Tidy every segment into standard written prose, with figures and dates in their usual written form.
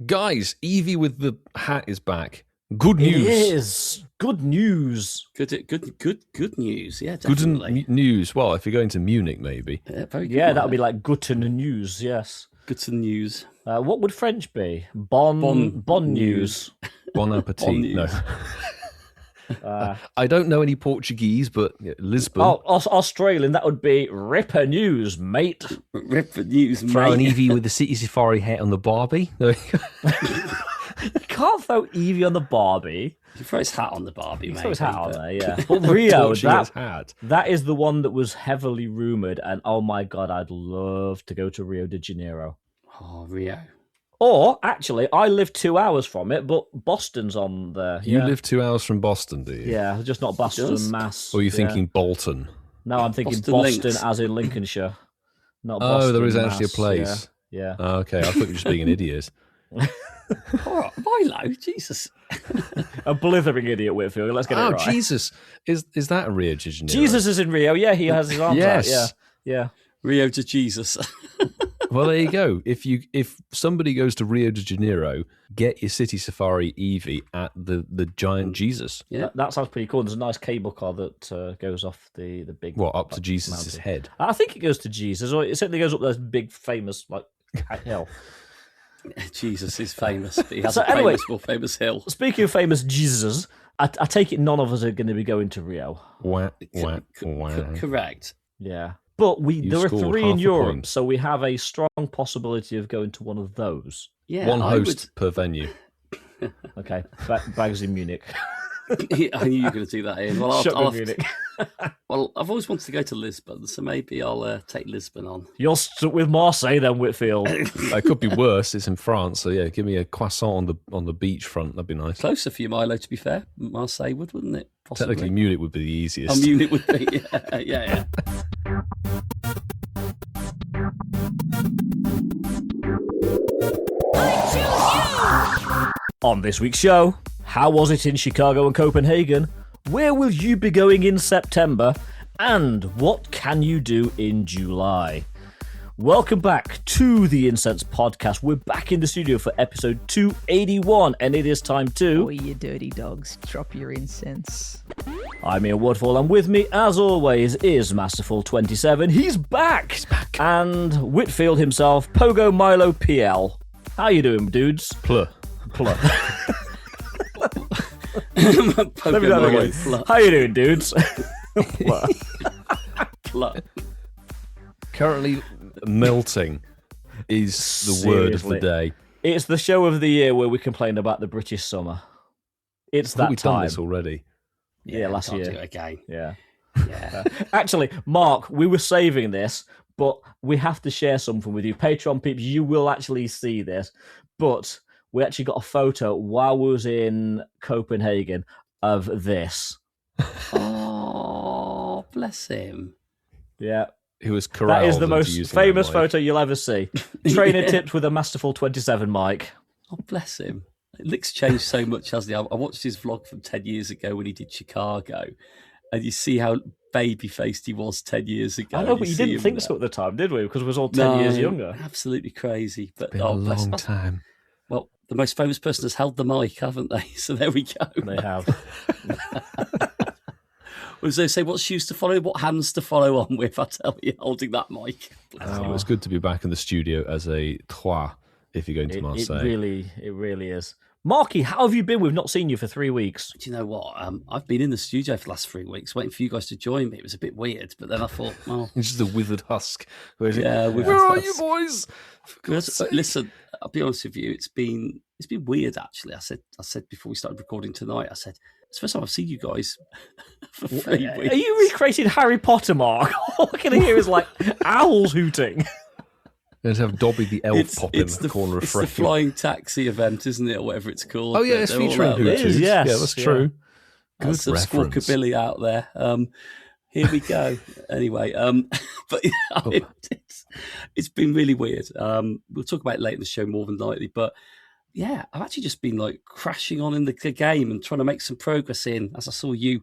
Guys, Evie with the hat is back. Good news. It is. Good news. Good news. Yeah, definitely. Good news. Well, if you're going to Munich, maybe. Yeah, very good. Yeah, that would be like guten news, yes. Guten news. What would French be? Bon news. Bon appetit. Bon news. No. I don't know any Portuguese, but Lisbon. Oh, Australian, that would be Ripper news, mate. Ripper news, mate. Throw an Evie with the City Safari hat on the Barbie. There you go. You can't throw Evie on the Barbie. You throw his hat on the Barbie, mate. Throw his hat on there, yeah. But Rio, hat. that is the one that was heavily rumoured, and oh my God, I'd love to go to Rio de Janeiro. Oh, Rio. Or, actually, I live 2 hours from it, but Boston's on there. You live 2 hours from Boston, do you? Yeah, just not Boston, Mass. Or are you thinking Bolton? No, I'm thinking Boston as in Lincolnshire. Not Boston, there is Mass. actually a place. Yeah. Oh, okay, I thought you were just being an idiot. All right, Milo, Jesus. A blithering idiot, Whitfield. Let's get it right. Oh, Jesus. Is that a Rio de Janeiro? Jesus is in Rio. Yeah, he has his arms yes. out. Yeah. Rio de Jesus. Well, there you go. If somebody goes to Rio de Janeiro, get your City Safari Evie at the giant Jesus. Yeah, that sounds pretty cool. There's a nice cable car that goes off the big. What, up to Jesus' mountain. head? I think it goes to Jesus, or it certainly goes up this big famous hill. Jesus is famous, but he has more famous hill. Speaking of famous Jesus, I take it none of us are going to be going to Rio. Correct. Yeah. But there are 3 in Europe, point. so we have a strong possibility of going to one of those. Yeah, one host per venue. Okay, Bags in Munich. I knew you were going to do that, Ian. Well, Munich. Well, I've always wanted to go to Lisbon, so maybe I'll take Lisbon on. You're stuck with Marseille then, Whitfield. It could be worse. It's in France, so yeah, give me a croissant on the beachfront. That'd be nice. Closer for you, Milo, to be fair. Marseille wouldn't it? Possibly. Technically, Munich would be the easiest. Munich would be, yeah. On this week's show, how was it in Chicago and Copenhagen? Where will you be going in September? And what can you do in July? Welcome back to the Incense Podcast. We're back in the studio for episode 281, and it is time to... Oh, you dirty dogs, drop your incense. I'm Ian Woodfall, and with me, as always, is Masterful27. He's back! And Whitfield himself, Pogo Milo PL. How you doing, dudes? Pluh. Let me know again. How you doing, dudes? Currently melting is the word of the day. It's the show of the year where we complain about the British summer. It's that we've time. done this already. Yeah, last year. Do it again. Yeah. Yeah. Actually, Mark, we were saving this, but we have to share something with you. Patreon peeps, you will actually see this, but we actually got a photo while we was in Copenhagen of this. Oh, bless him. Yeah. He was corralled. That is the most famous mic. photo you'll ever see. Trainer tipped with a Masterful 27 mic. Oh, bless him. Lick's changed so much, hasn't he? I watched his vlog from 10 years ago when he did Chicago, and you see how baby-faced he was 10 years ago. I know, but you didn't think so at the time, did we? Because we was all 10 years younger. Absolutely crazy. But Been a long time. Well, the most famous person has held the mic, haven't they? So there we go. They have. As they say, what shoes to follow, what hands to follow on with, I tell you, holding that mic. Oh, it's good to be back in the studio as a trois if you're going to Marseille. It really is. Marky, how have you been? We've not seen you for 3 weeks. Do you know what? I've been in the studio for the last 3 weeks, waiting for you guys to join me. It was a bit weird, but then I thought, well... It's just a withered husk. Where are you, boys? Listen, I'll be honest with you, it's been weird, actually. I said before we started recording tonight, I said, it's the first time I've seen you guys for 3 weeks. Are you recreating Harry Potter, Mark? All I can hear is like owls hooting. Going to have Dobby the elf pop in the corner of It's the flying taxi event, isn't it, or whatever it's called? Oh yeah, it's featuring Hooters. Yes. Yeah, that's true. Good Some reference. Squawkabilly out there. Here we go. Anyway, but it's been really weird. We'll talk about it later in the show more than likely, but yeah, I've actually just been like crashing on in the game and trying to make some progress as I saw you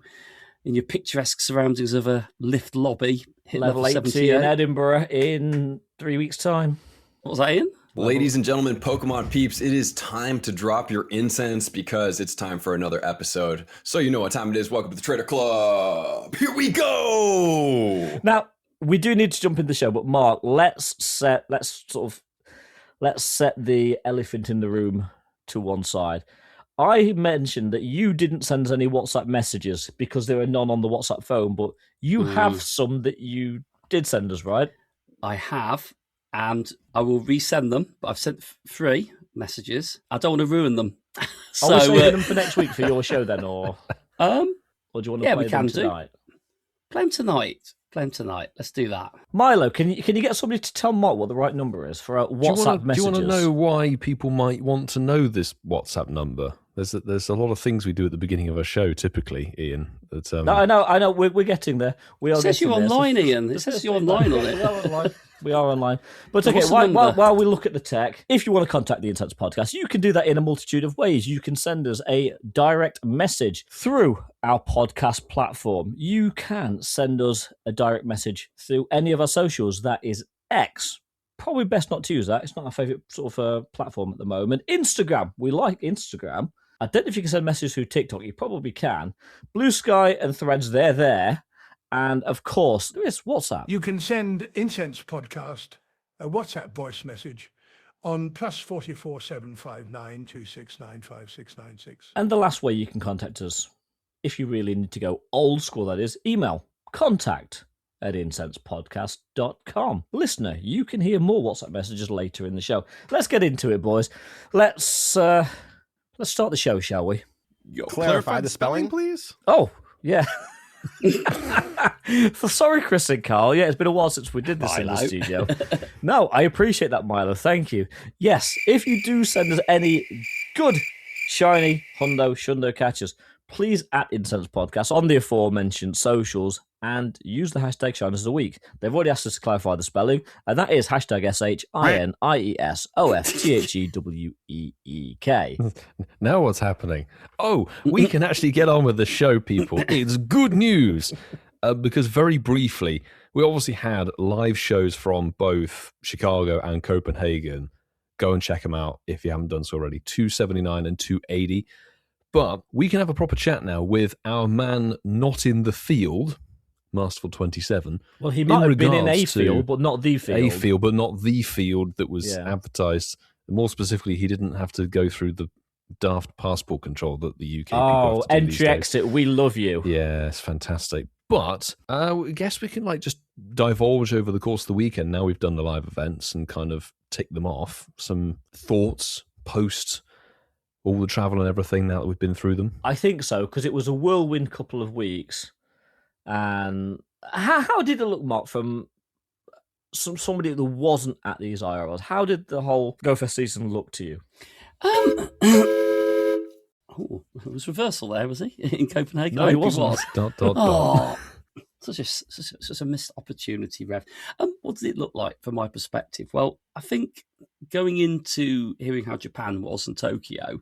in your picturesque surroundings of a lift lobby, hit level 80 78. in Edinburgh in 3 weeks' time. What was that, Ian? Ladies and gentlemen, Pokemon peeps, it is time to drop your incense because it's time for another episode. So you know what time it is. Welcome to the Trader Club. Here we go. Now, we do need to jump in the show, but Mark, let's set the elephant in the room to one side. I mentioned that you didn't send us any WhatsApp messages because there are none on the WhatsApp phone, but you have some that you did send us, right? I have, and I will resend them. But I've sent 3 messages. I don't want to ruin them. So, are we saving them for next week for your show then, or do you want to play them tonight? Play them tonight. Let's do that. Milo, can you get somebody to tell Mark what the right number is for WhatsApp messages? Do you want to know why people might want to know this WhatsApp number? There's a lot of things we do at the beginning of a show, typically, Ian. That, no, I know. We're getting there. It says you're online, Ian. It says you're online on it. We are online. But okay, while we look at the tech, if you want to contact the Intense Podcast, you can do that in a multitude of ways. You can send us a direct message through our podcast platform. You can send us a direct message through any of our socials. That is X. Probably best not to use that. It's not our favourite sort of platform at the moment. Instagram. We like Instagram. I don't know if you can send messages through TikTok. You probably can. Blue Sky and Threads, they're there. And, of course, there is WhatsApp. You can send Incense Podcast a WhatsApp voice message on +44 759 269 5696. And the last way you can contact us, if you really need to go old school, that is, email contact@incensepodcast.com. Listener, you can hear more WhatsApp messages later in the show. Let's get into it, boys. Let's start the show, shall we? Clarify the spelling, please. Oh, yeah. Sorry, Chris and Carl. Yeah, it's been a while since we did this in the studio. No, I appreciate that, Milo. Thank you. Yes, if you do send us any good, shiny, shundo catchers, please @ Incense Podcast on the aforementioned socials and use the hashtag Shiners of the Week. They've already asked us to clarify the spelling, and that is hashtag SHINIESOFTHEWEEK. Now what's happening? Oh, we can actually get on with the show, people. It's good news. Because very briefly, we obviously had live shows from both Chicago and Copenhagen. Go and check them out if you haven't done so already. 279 and 280. But we can have a proper chat now with our man not in the field, Masterful 27. Well, he might have been in a field, but not the field. A field, but not the field that was advertised. More specifically, he didn't have to go through the daft passport control that the UK people have to do entry, exit, we love you. Yeah, it's fantastic. But I guess we can just divulge over the course of the weekend, now we've done the live events, and kind of tick them off. Some thoughts, post all the travel and everything now that we've been through them. I think so, because it was a whirlwind couple of weeks. And how did it look, Mark, from somebody that wasn't at these IRLs? How did the whole GoFest season look to you? It was reversal there, was he? In Copenhagen? No, he wasn't. Such a missed opportunity, Rev. What did it look like from my perspective? Well, I think going into hearing how Japan was and Tokyo,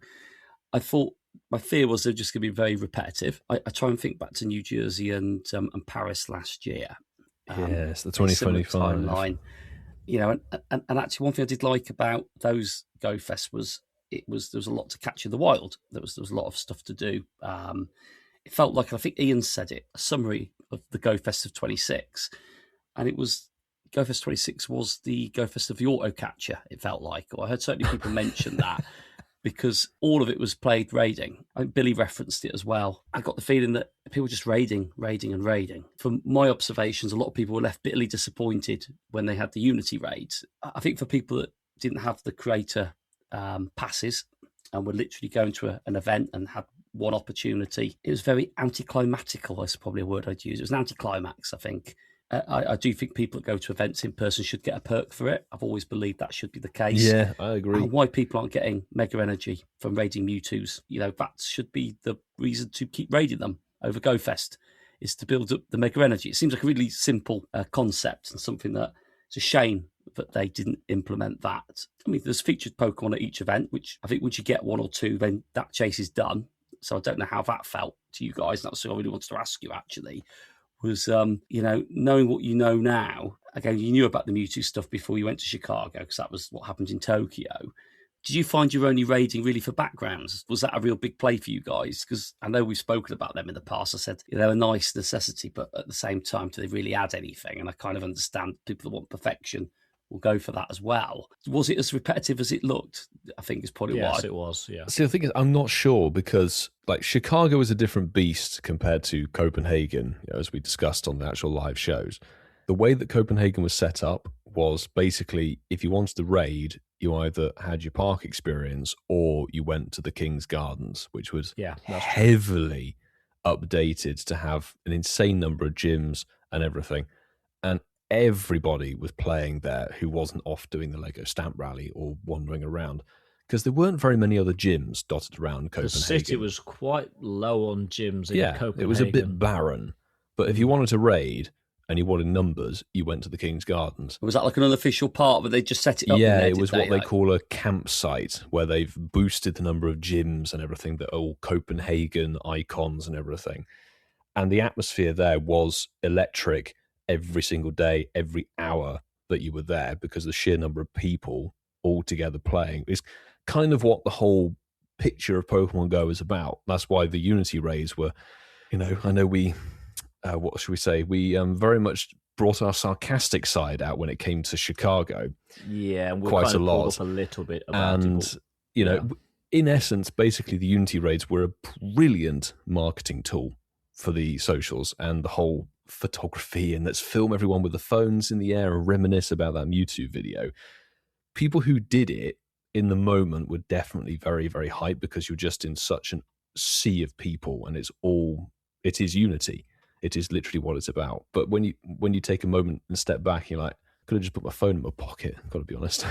I thought my fear was they're just going to be very repetitive. I try and think back to New Jersey and Paris last year. Yes, the 2025 timeline. And actually, one thing I did like about those GoFests was there was a lot to catch in the wild. There was a lot of stuff to do. It felt like, I think Ian said it, a summary of the GoFest of 26, and it was GoFest 26 was the GoFest of the auto catcher. It felt like, or I heard certainly people mention that. Because all of it was played raiding. I think Billy referenced it as well. I got the feeling that people were just raiding. From my observations, a lot of people were left bitterly disappointed when they had the Unity raids. I think for people that didn't have the creator passes and were literally going to an event and had one opportunity, it was very anticlimactical, is probably a word I'd use. It was an anticlimax, I think. I do think people that go to events in person should get a perk for it. I've always believed that should be the case. Yeah, I agree. And why people aren't getting mega energy from raiding Mewtwo's, that should be the reason to keep raiding them over GoFest, is to build up the mega energy. It seems like a really simple concept and something that it's a shame that they didn't implement that. I mean, there's featured Pokemon at each event, which I think once you get 1 or 2, then that chase is done. So I don't know how that felt to you guys. That's what I really wanted to ask you, actually. was, knowing what you know now. Again, you knew about the Mewtwo stuff before you went to Chicago, because that was what happened in Tokyo. Did you find you're only raiding really for backgrounds? Was that a real big play for you guys? Because I know we've spoken about them in the past. I said they're a nice necessity, but at the same time, do they really add anything? And I kind of understand people that want perfection will go for that as well. Was it as repetitive as it looked? I think is probably why. Yes, it was, yeah. See, the thing is, I'm not sure, because like Chicago is a different beast compared to Copenhagen, as we discussed on the actual live shows. The way that Copenhagen was set up was basically, if you wanted to raid, you either had your park experience or you went to the King's Gardens, which was heavily updated to have an insane number of gyms and everything. And everybody was playing there who wasn't off doing the Lego stamp rally or wandering around, because there weren't very many other gyms dotted around Copenhagen. The city was quite low on gyms in Copenhagen. It was a bit barren. But if you wanted to raid and you wanted numbers, you went to the King's Gardens. Was that like an unofficial part, but they just set it up? Yeah, it was what they call a campsite, where they've boosted the number of gyms and everything that are all Copenhagen icons and everything. And the atmosphere there was electric every single day, every hour that you were there, because the sheer number of people all together playing is kind of what the whole picture of Pokemon Go is about. That's why the Unity raids were, I know we... what should we say? We very much brought our sarcastic side out when it came to Chicago. Yeah, and we quite kind a of lot. Up a little bit about it. And, in essence, basically the Unity raids were a brilliant marketing tool for the socials and the whole photography, and let's film everyone with the phones in the air and reminisce about that Mewtwo video. People who did it in the moment were definitely very, very hyped, because you're just in such a sea of people, and it is Unity. It is literally what it's about. But when you take a moment and step back, you're like, could have just put my phone in my pocket. I've got to be honest.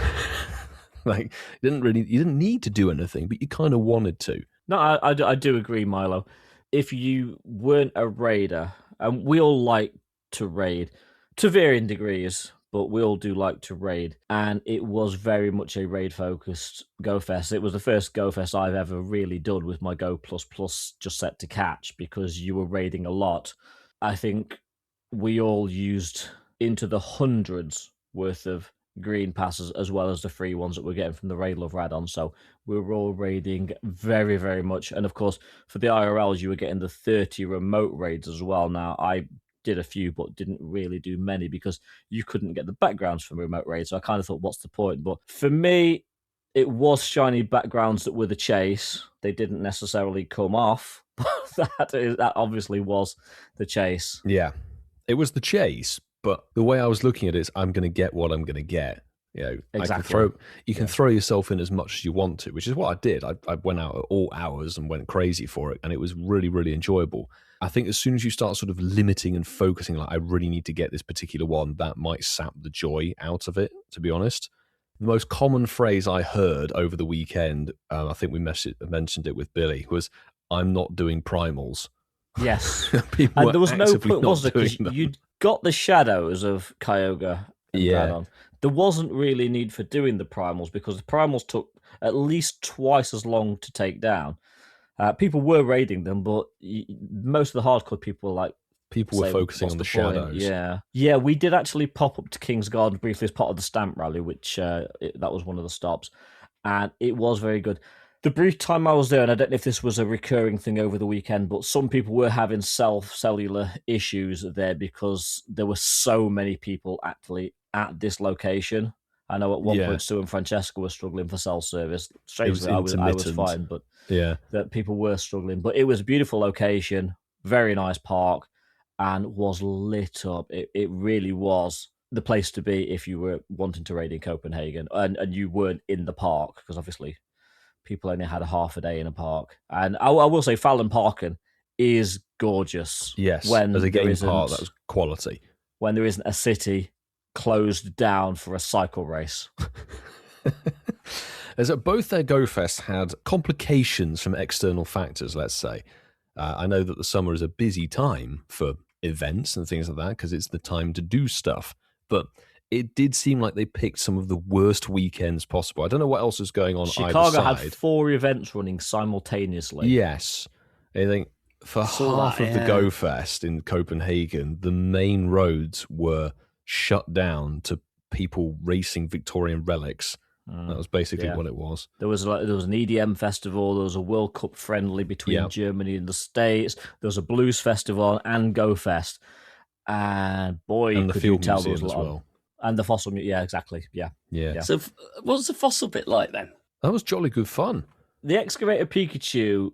Like, you didn't need to do anything, but you kind of wanted to. No, I do agree, Milo. If you weren't a raider, and we all like to raid to varying degrees, but we all do like to raid, and it was very much a raid-focused Go Fest. It was the first Go Fest I've ever really done with my Go Plus just set to catch, because you were raiding a lot. I think we all used into the hundreds worth of green passes, as well as the free ones that we're getting from the Raid Love add-on. So we were all raiding very, very much. And of course, for the IRLs, you were getting the 30 remote raids as well. Now, I did a few, but didn't really do many, because you couldn't get the backgrounds from remote raids. So I kind of thought, what's the point? But for me, it was shiny backgrounds that were the chase. They didn't necessarily come off. That obviously was the chase. Yeah, it was the chase, but the way I was looking at it is, I'm going to get what I'm going to get. Exactly. You can throw yourself in as much as you want to, which is what I did. I went out at all hours and went crazy for it, and it was really, really enjoyable. I think as soon as you start sort of limiting and focusing, like, I really need to get this particular one, that might sap the joy out of it, to be honest. The most common phrase I heard over the weekend, I think we mentioned it with Billy, was, I'm not doing primals. Yes. And there was no point, was there? Because you'd got the shadows of Kyogre and Groudon. There wasn't really need for doing the primals, because the primals took at least twice as long to take down. People were raiding them, but most of the hardcore people were like... People were focusing on the shadows. Yeah, we did actually pop up to King's Garden briefly as part of the stamp rally, which that was one of the stops. And it was very good. The brief time I was there, and I don't know if this was a recurring thing over the weekend, but some people were having cellular issues there, because there were so many people actually at this location. I know at one point Sue and Francesca were struggling for cell service. Strangely, I was fine, but that people were struggling. But it was a beautiful location, very nice park, and was lit up. It really was the place to be if you were wanting to raid in Copenhagen, and you weren't in the park, because obviously people only had a half a day in a park. And I will say Fallon Parken is gorgeous. Yes, as a game park, that was quality. When there isn't a city closed down for a cycle race. As both their Go Fest had complications from external factors, let's say. I know that the summer is a busy time for events and things like that, because it's the time to do stuff. But it did seem like they picked some of the worst weekends possible. I don't know what else is going on either side. Chicago had 4 events running simultaneously. Yes. I think for half of the Go Fest in Copenhagen, the main roads were shut down to people racing Victorian relics. That was basically what it was. There was an EDM festival. There was a World Cup friendly between Germany and the States. There was a blues festival and Go Fest. And boy, and the could Field you tell Museum there was a as lot. well. And the fossil museum, exactly. Yeah. So what was the fossil bit like then? That was jolly good fun. The excavator Pikachu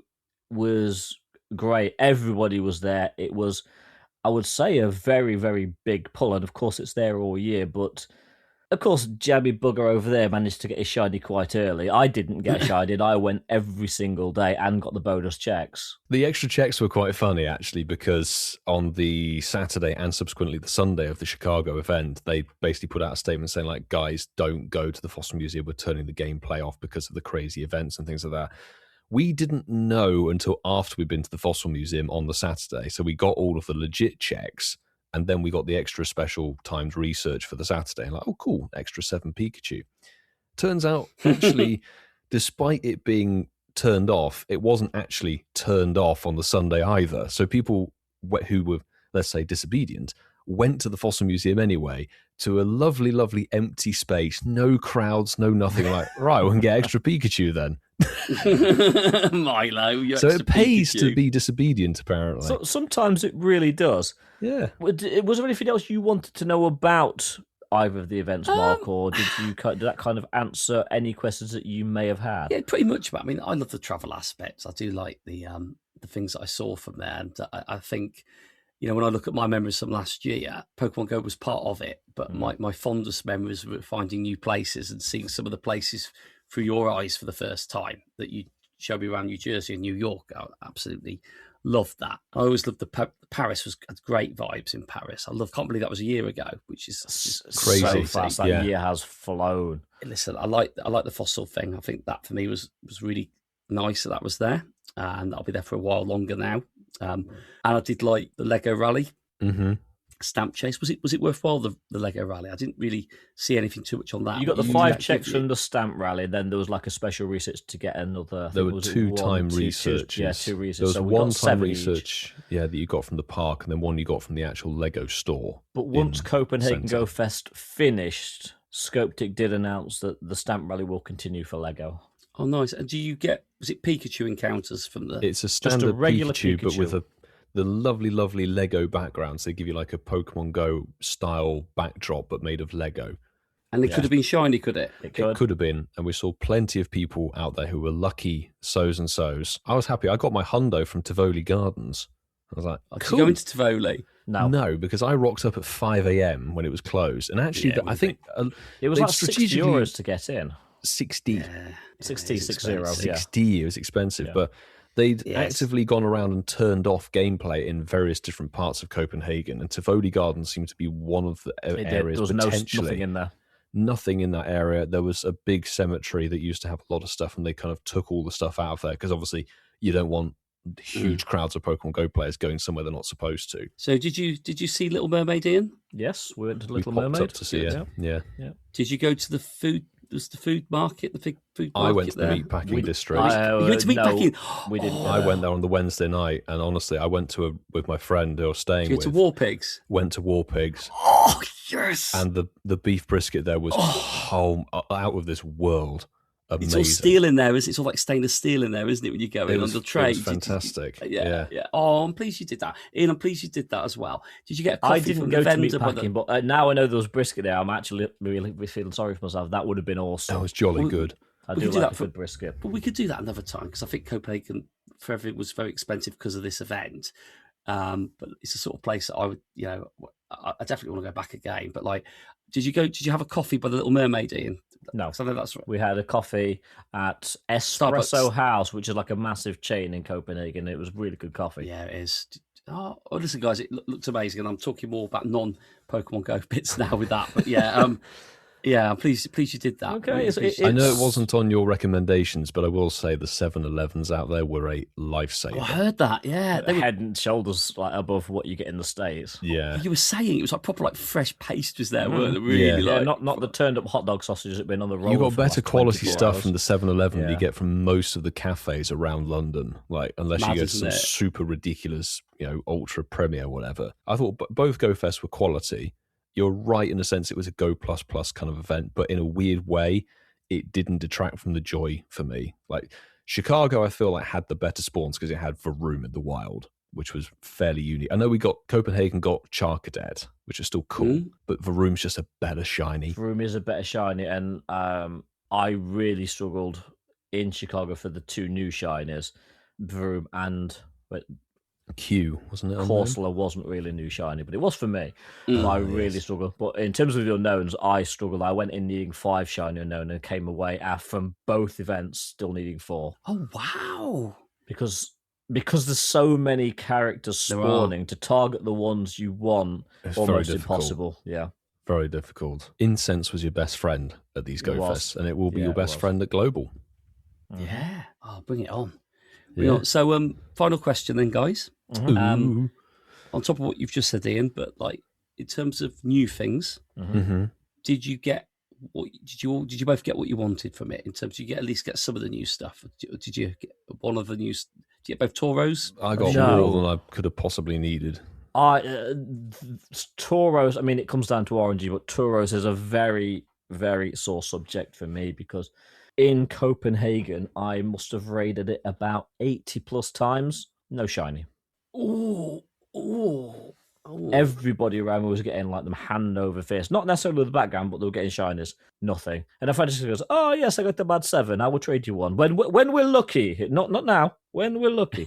was great. Everybody was there. It was, I would say, a very, very big pull. And of course, it's there all year. But of course, Jabby Bugger over there managed to get his shiny quite early. I didn't get a shiny. I went every single day and got the bonus checks. The extra checks were quite funny, actually, because on the Saturday and subsequently the Sunday of the Chicago event, they basically put out a statement saying, like, guys, don't go to the Fossil Museum. We're turning the gameplay off because of the crazy events and things like that. We didn't know until after we'd been to the Fossil Museum on the Saturday. So we got all of the legit checks. And then we got the extra special timed research for the Saturday. Like, oh, cool, extra 7 Pikachu. Turns out, actually, despite it being turned off, it wasn't actually turned off on the Sunday either. So people who were, let's say, disobedient, went to the Fossil Museum anyway, to a lovely, lovely empty space, no crowds, no nothing. Like, right, we can get extra Pikachu then. Milo, so it pays Pikachu. to be disobedient, apparently. So, sometimes it really does. Yeah. Was there anything else you wanted to know about either of the events, Mark, or did that kind of answer any questions that you may have had? Yeah, pretty much. I mean, I love the travel aspects. I do like the things that I saw from there, and I think, you know, when I look at my memories from last year, Pokemon Go was part of it, but my fondest memories were finding new places and seeing some of the places through your eyes for the first time that you showed me around New Jersey and New York. I absolutely loved that. I always loved Paris had great vibes in Paris. Can't believe that was a year ago, which is crazy. So fast that year has flown. Listen, I like the fossil thing. I think that for me was really nice that was there, and I'll be there for a while longer now. And I did like the Lego Rally. Stamp chase. Was it worthwhile, the Lego Rally? I didn't really see anything too much on that. You got the 5 checks from the stamp rally, then there was like a special research to get another. There were 2 time researches. Yeah, 2 research. There was so one time research, that you got from the park, and then one you got from the actual Lego store. But once Copenhagen Go Fest finished, Scoptic did announce that the stamp rally will continue for Lego. Oh, nice. And do you get, was it Pikachu encounters from the... It's a standard regular Pikachu, but with the lovely, lovely Lego backgrounds. They give you like a Pokemon Go style backdrop, but made of Lego. And it could have been shiny, could it? It could have been. And we saw plenty of people out there who were lucky so's and so's. I was happy. I got my hundo from Tivoli Gardens. I was like, cool. Did you go into Tivoli? No, because I rocked up at 5 a.m. when it was closed. And actually, I think... it was like €60 to get in. 60. Yeah. 60. It was expensive, but... They'd actively gone around and turned off gameplay in various different parts of Copenhagen, and Tivoli Gardens seemed to be one of the areas. There was nothing in there. Nothing in that area. There was a big cemetery that used to have a lot of stuff, and they kind of took all the stuff out of there because obviously you don't want huge crowds of Pokemon Go players going somewhere they're not supposed to. So did you see Little Mermaid, Ian? Yes, we went to Little Mermaid. Mermaid Up to see it. Yeah. Did you go to the food? Was the food market, the big food market? I went to the there? meatpacking district. You went to meatpacking? We didn't. I went there on the Wednesday night, and honestly, I went with my friend who I was staying with. To War Pigs? Went to War Pigs. Oh, yes! And the beef brisket there was out of this world. Amazing. It's all steel in there, isn't it? It's all like stainless steel in there, isn't it, when you go in on the tray? It was fantastic. Yeah. Oh, I'm pleased you did that. Ian, I'm pleased you did that as well. Did you get a coffee I didn't from go the to vendor? Meatpacking, but now I know there was brisket there. I'm actually really feeling sorry for myself. That would have been awesome. That was jolly good. I do like that good brisket. But we could do that another time, because I think Copenhagen forever was very expensive because of this event. But it's the sort of place that I would, I definitely want to go back again. But like, did you have a coffee by the Little Mermaid, Ian? No, I know that's right. We had a coffee at Espresso House, which is like a massive chain in Copenhagen. It was really good coffee. Yeah, it is. Oh, listen, guys, it looks amazing, and I'm talking more about non-Pokemon Go bits now with that. But yeah, Yeah, I'm pleased you did that. Okay, Really I know it wasn't on your recommendations, but I will say the 7-Elevens out there were a lifesaver. Oh, I heard that. Yeah, they were, Head and shoulders like above what you get in the States. Yeah. you were saying it was like proper like fresh pastries there, weren't it? Really, Yeah. like Not the turned up hot dog sausages that have been on the roll. You got for the better last quality 24 stuff hours. from the 7-Eleven than you Yeah. get from most of the cafes around London. Like, unless Mad, you go to isn't some it? super ridiculous, ultra premier or whatever. I thought both Go Fest were quality. You're right in the sense it was a Go Plus Plus kind of event, but in a weird way, it didn't detract from the joy for me. Like Chicago, I feel like had the better spawns because it had Vroom in the wild, which was fairly unique. I know Copenhagen got Charcadet, which is still cool, but Vroom's just a better shiny. Vroom is a better shiny, and I really struggled in Chicago for the two new shinies, Vroom and Q, wasn't it? Corsola wasn't really a new shiny, but it was for me. And I really struggled. But in terms of the unknowns, I struggled. I went in needing 5 shiny unknown and came away from both events still needing 4. Oh wow! Because there's so many characters spawning, to target the ones you want, It's almost very difficult. impossible. Yeah. Very difficult. Incense was your best friend at these Go was. Fests, and it will be Yeah, your it best was. friend at Global. Yeah. Oh, bring it on. Yeah. So, final question then, guys. Ooh. On top of what you've just said, Ian, but like in terms of new things, Mm-hmm. did you both get what you wanted from it? In terms, at least get some of the new stuff. Did you get one of the new? Did you get both Toros? I got No. more than I could have possibly needed. Toros, I mean, it comes down to RNG, but Toros is a very, very sore subject for me because in Copenhagen, I must have raided it about 80 plus times. No shiny. Oh. Everybody around me was getting like them hand over fist. Not necessarily the background, but they were getting shinies. Nothing. And if I just goes, oh yes, I got the bad 7. I will trade you one when we're lucky. Not now. When we're lucky.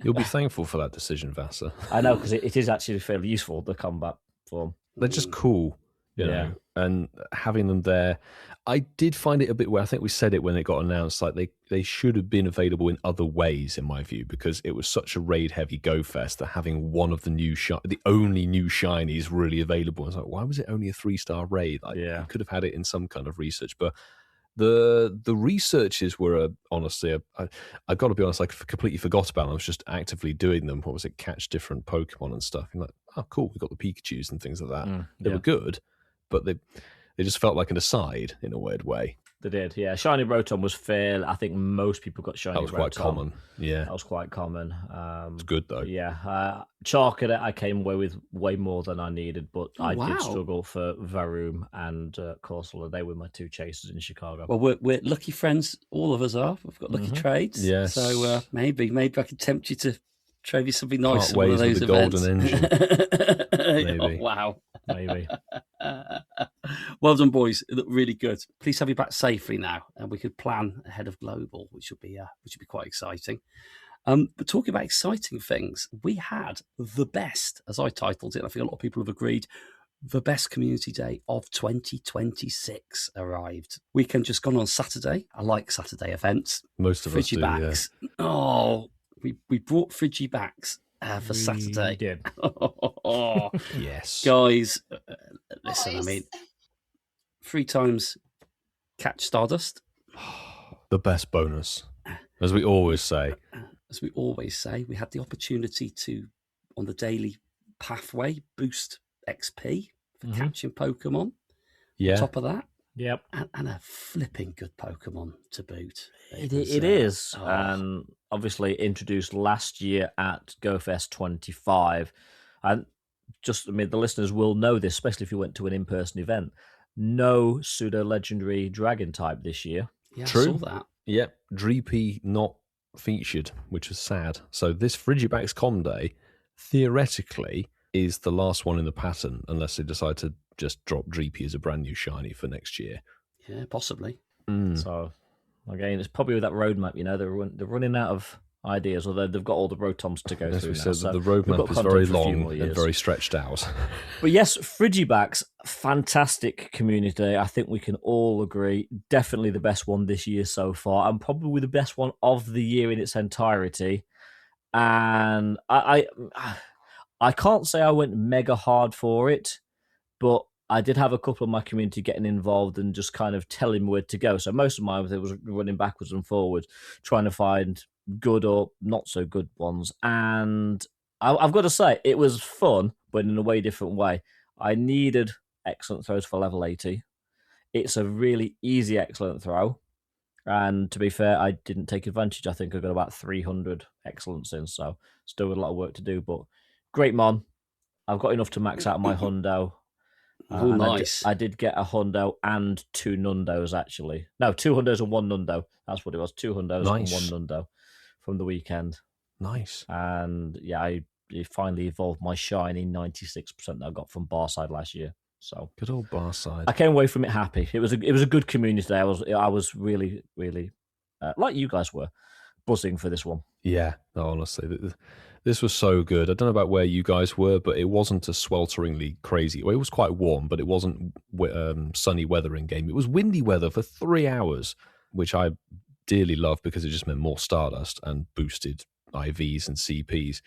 You'll be thankful for that decision, Vasa. I know, because it is actually fairly useful, the combat form. They're just cool, you know, and having them there. I did find it a bit where I think we said it when it got announced, like they should have been available in other ways, in my view, because it was such a raid-heavy Go Fest that having one of the only new shinies really available. I was like, why was it only a 3-star raid? Like, you could have had it in some kind of research, but the researches were honestly, I got to be honest, I completely forgot about them. I was just actively doing them. What was it? Catch different Pokemon and stuff. And like, oh, cool, we got the Pikachus and things like that. They were good, but they just felt like an aside in a weird way. They did, yeah. Shiny Rotom was fair. I think most people got Shiny Rotom. That was quite common, yeah. That was quite common. It's good, though. Yeah. Charcadet, I came away with way more than I needed, but I did struggle for Vroom and Corsola. They were my 2 chasers in Chicago. Well, we're lucky friends. All of us are. We've got lucky trades. Yes. So maybe I could tempt you to trade you something nice. Part ways one of with those the events. Golden Engine. Maybe. Oh, wow. Maybe. Well done, boys. It looked really good. Please have you back safely now, and we could plan ahead of Global, which would be quite exciting. But talking about exciting things, we had the best, as I titled it. I think a lot of people have agreed. The best community day of 2026 arrived. Weekend just gone on Saturday. I like Saturday events. Most of us do, Frigibacks. Yeah. Oh, we brought Frigibacks for Saturday. Did. Yes. Guys, listen, I mean, 3 times catch Stardust. The best bonus, as we always say. As we always say, we had the opportunity to, on the daily pathway, boost XP for catching Pokemon. Yeah. On top of that, Yep. and a flipping good Pokemon to boot. It is. And obviously introduced last year at GoFest 25. And the listeners will know this, especially if you went to an in-person event. No pseudo-legendary dragon type this year. Yeah, True. I saw that. Yep. Dreepy not featured, which is sad. So this Frigibacks Con Day, theoretically, is the last one in the pattern, unless they decide to just drop Dreepy as a brand new shiny for next year. Yeah, possibly. So, again, it's probably with that roadmap, they're running out of ideas, although they've got all the Rotoms to go As through we now. said, So the we've got roadmap is content very for a few long more and years. very stretched out. But yes, Frigibacks, fantastic community day. I think we can all agree. Definitely the best one this year so far, and probably the best one of the year in its entirety. And I can't say I went mega hard for it, but I did have a couple of my community getting involved and just kind of telling me where to go. So most of mine was running backwards and forwards, trying to find good or not so good ones. And I've got to say, it was fun, but in a way different way. I needed excellent throws for level 80. It's a really easy excellent throw. And to be fair, I didn't take advantage. I think I got about 300 excellence in, so still got a lot of work to do. But great mon. I've got enough to max out my hundo. Oh, nice. I did get a hundo and 2 nundos, actually. No, 2 hundos and 1 nundo. That's what it was. 2 hundos and 1 nundo from the weekend. Nice. And yeah, I finally evolved my shiny 96% that I got from Barside last year. So good old Barside. I came away from it happy. It was a good community day. I was really, really like you guys were, buzzing for this one. Yeah, no, honestly, this was so good. I don't know about where you guys were, but it wasn't a swelteringly crazy. Well, it was quite warm, but it wasn't sunny weather in game. It was windy weather for 3 hours, which I dearly loved because it just meant more Stardust and boosted IVs and CPs.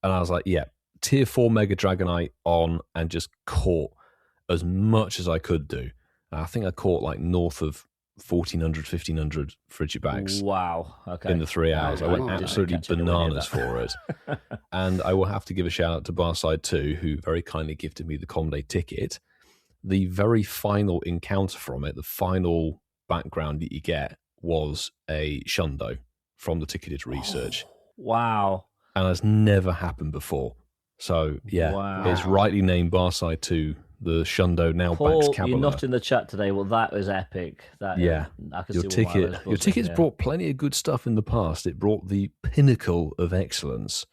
And I was like, yeah, tier 4 Mega Dragonite on and just caught as much as I could do. I think I caught like north of 1,400, 1,500 Frigibags. Wow. Okay. In the 3 hours. I went absolutely bananas for it. And I will have to give a shout out to Barside 2, who very kindly gifted me the Comday ticket. The very final encounter from it, the final background that you get, was a Shundo from the ticketed research. Wow. And that's never happened before. So, yeah, it's rightly named Barside 2. The Shundo now Paul, backs Cabala. You're not in the chat today. Well, that was epic. I can your ticket's brought plenty of good stuff in the past. It brought the pinnacle of excellence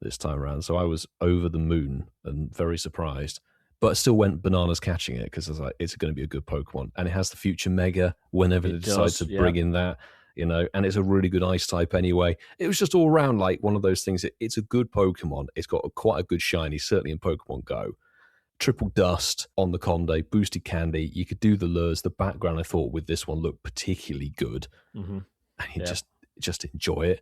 this time around. So I was over the moon and very surprised, but I still went bananas catching it because I was like, it's going to be a good Pokemon, and it has the future Mega whenever they decide to bring in that. And it's a really good ice type anyway. It was just all around like one of those things. It's a good Pokemon. It's got quite a good shiny, certainly in Pokemon Go. Triple dust on the Conde, boosted candy. You could do the lures. The background, I thought, with this one looked particularly good. Mm-hmm. And you just enjoy it.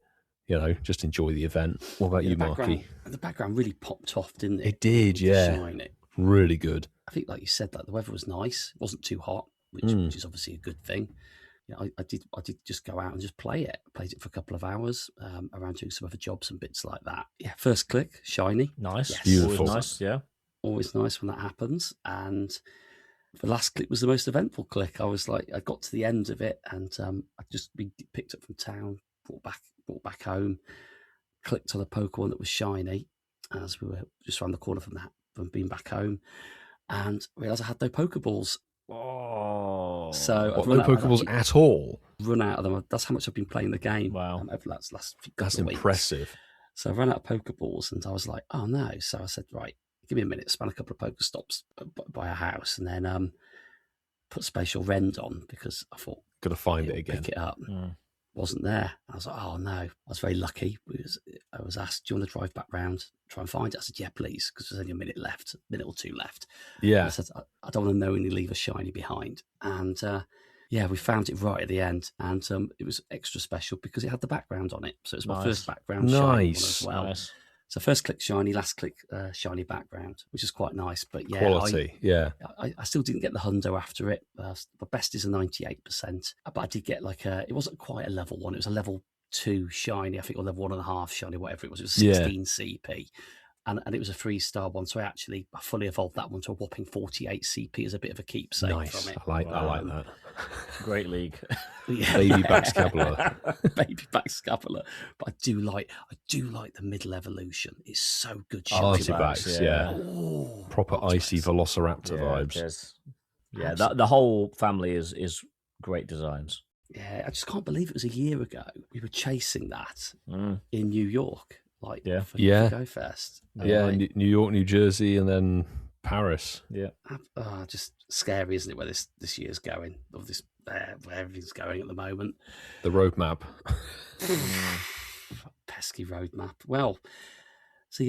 Just enjoy the event. What about you, Marky? The background really popped off, didn't it? It did, yeah. Shine. Really good. I think, like you said, that the weather was nice. It wasn't too hot, which is obviously a good thing. I did just go out and just play it. Played it for a couple of hours around doing some other jobs and bits like that. Yeah, first click, shiny. Nice. Yes. Beautiful. Nice, yeah. Always nice when that happens. And the last click was the most eventful click. I was like, I got to the end of it and I just been picked up from town, brought back home, clicked on a Pokemon that was shiny as we were just around the corner from being back home, and realised I had no Pokeballs. Oh, so no Pokeballs at all. Run out of them. That's how much I've been playing the game. Wow, over last that's impressive. Weeks. So I ran out of Pokeballs, and I was like, oh no. So I said, right, give me a minute. Span a couple of Pokestops by a house, and then put Spatial Rend on because I thought got to find it again. Pick it up. Wasn't there. I was like, oh no. I was very lucky. I was asked, do you want to drive back round, try and find it? I said, yeah, please, because there's only a minute or two left. Yeah. And I said, I don't want to knowingly leave a shiny behind. And we found it right at the end, and it was extra special because it had the background on it. So it was my first background shiny one as well. Nice. So first click shiny, last click shiny background, which is quite nice. But yeah, quality, I still didn't get the hundo after it. The best is a 98%, but I did get it wasn't quite a level 1. It was a level 2 shiny, I think, or level 1.5 shiny, whatever it was. It was 16 CP. And it was a 3-star one, so I fully evolved that one to a whopping 48 CP as a bit of a keepsake from it. I like that. Great league. Baby back scapula. Baby back scapula. But I do like the middle evolution. It's so good. Artibacks, yeah. Proper icy Velociraptor vibes. Yeah, the whole family is great designs. Yeah, I just can't believe it was a year ago. We were chasing that in New York. For Go Fest. New York, New Jersey, and then Paris. Yeah. Just scary, isn't it, where this year's going, or where everything's going at the moment. The roadmap. Pesky roadmap. Well, so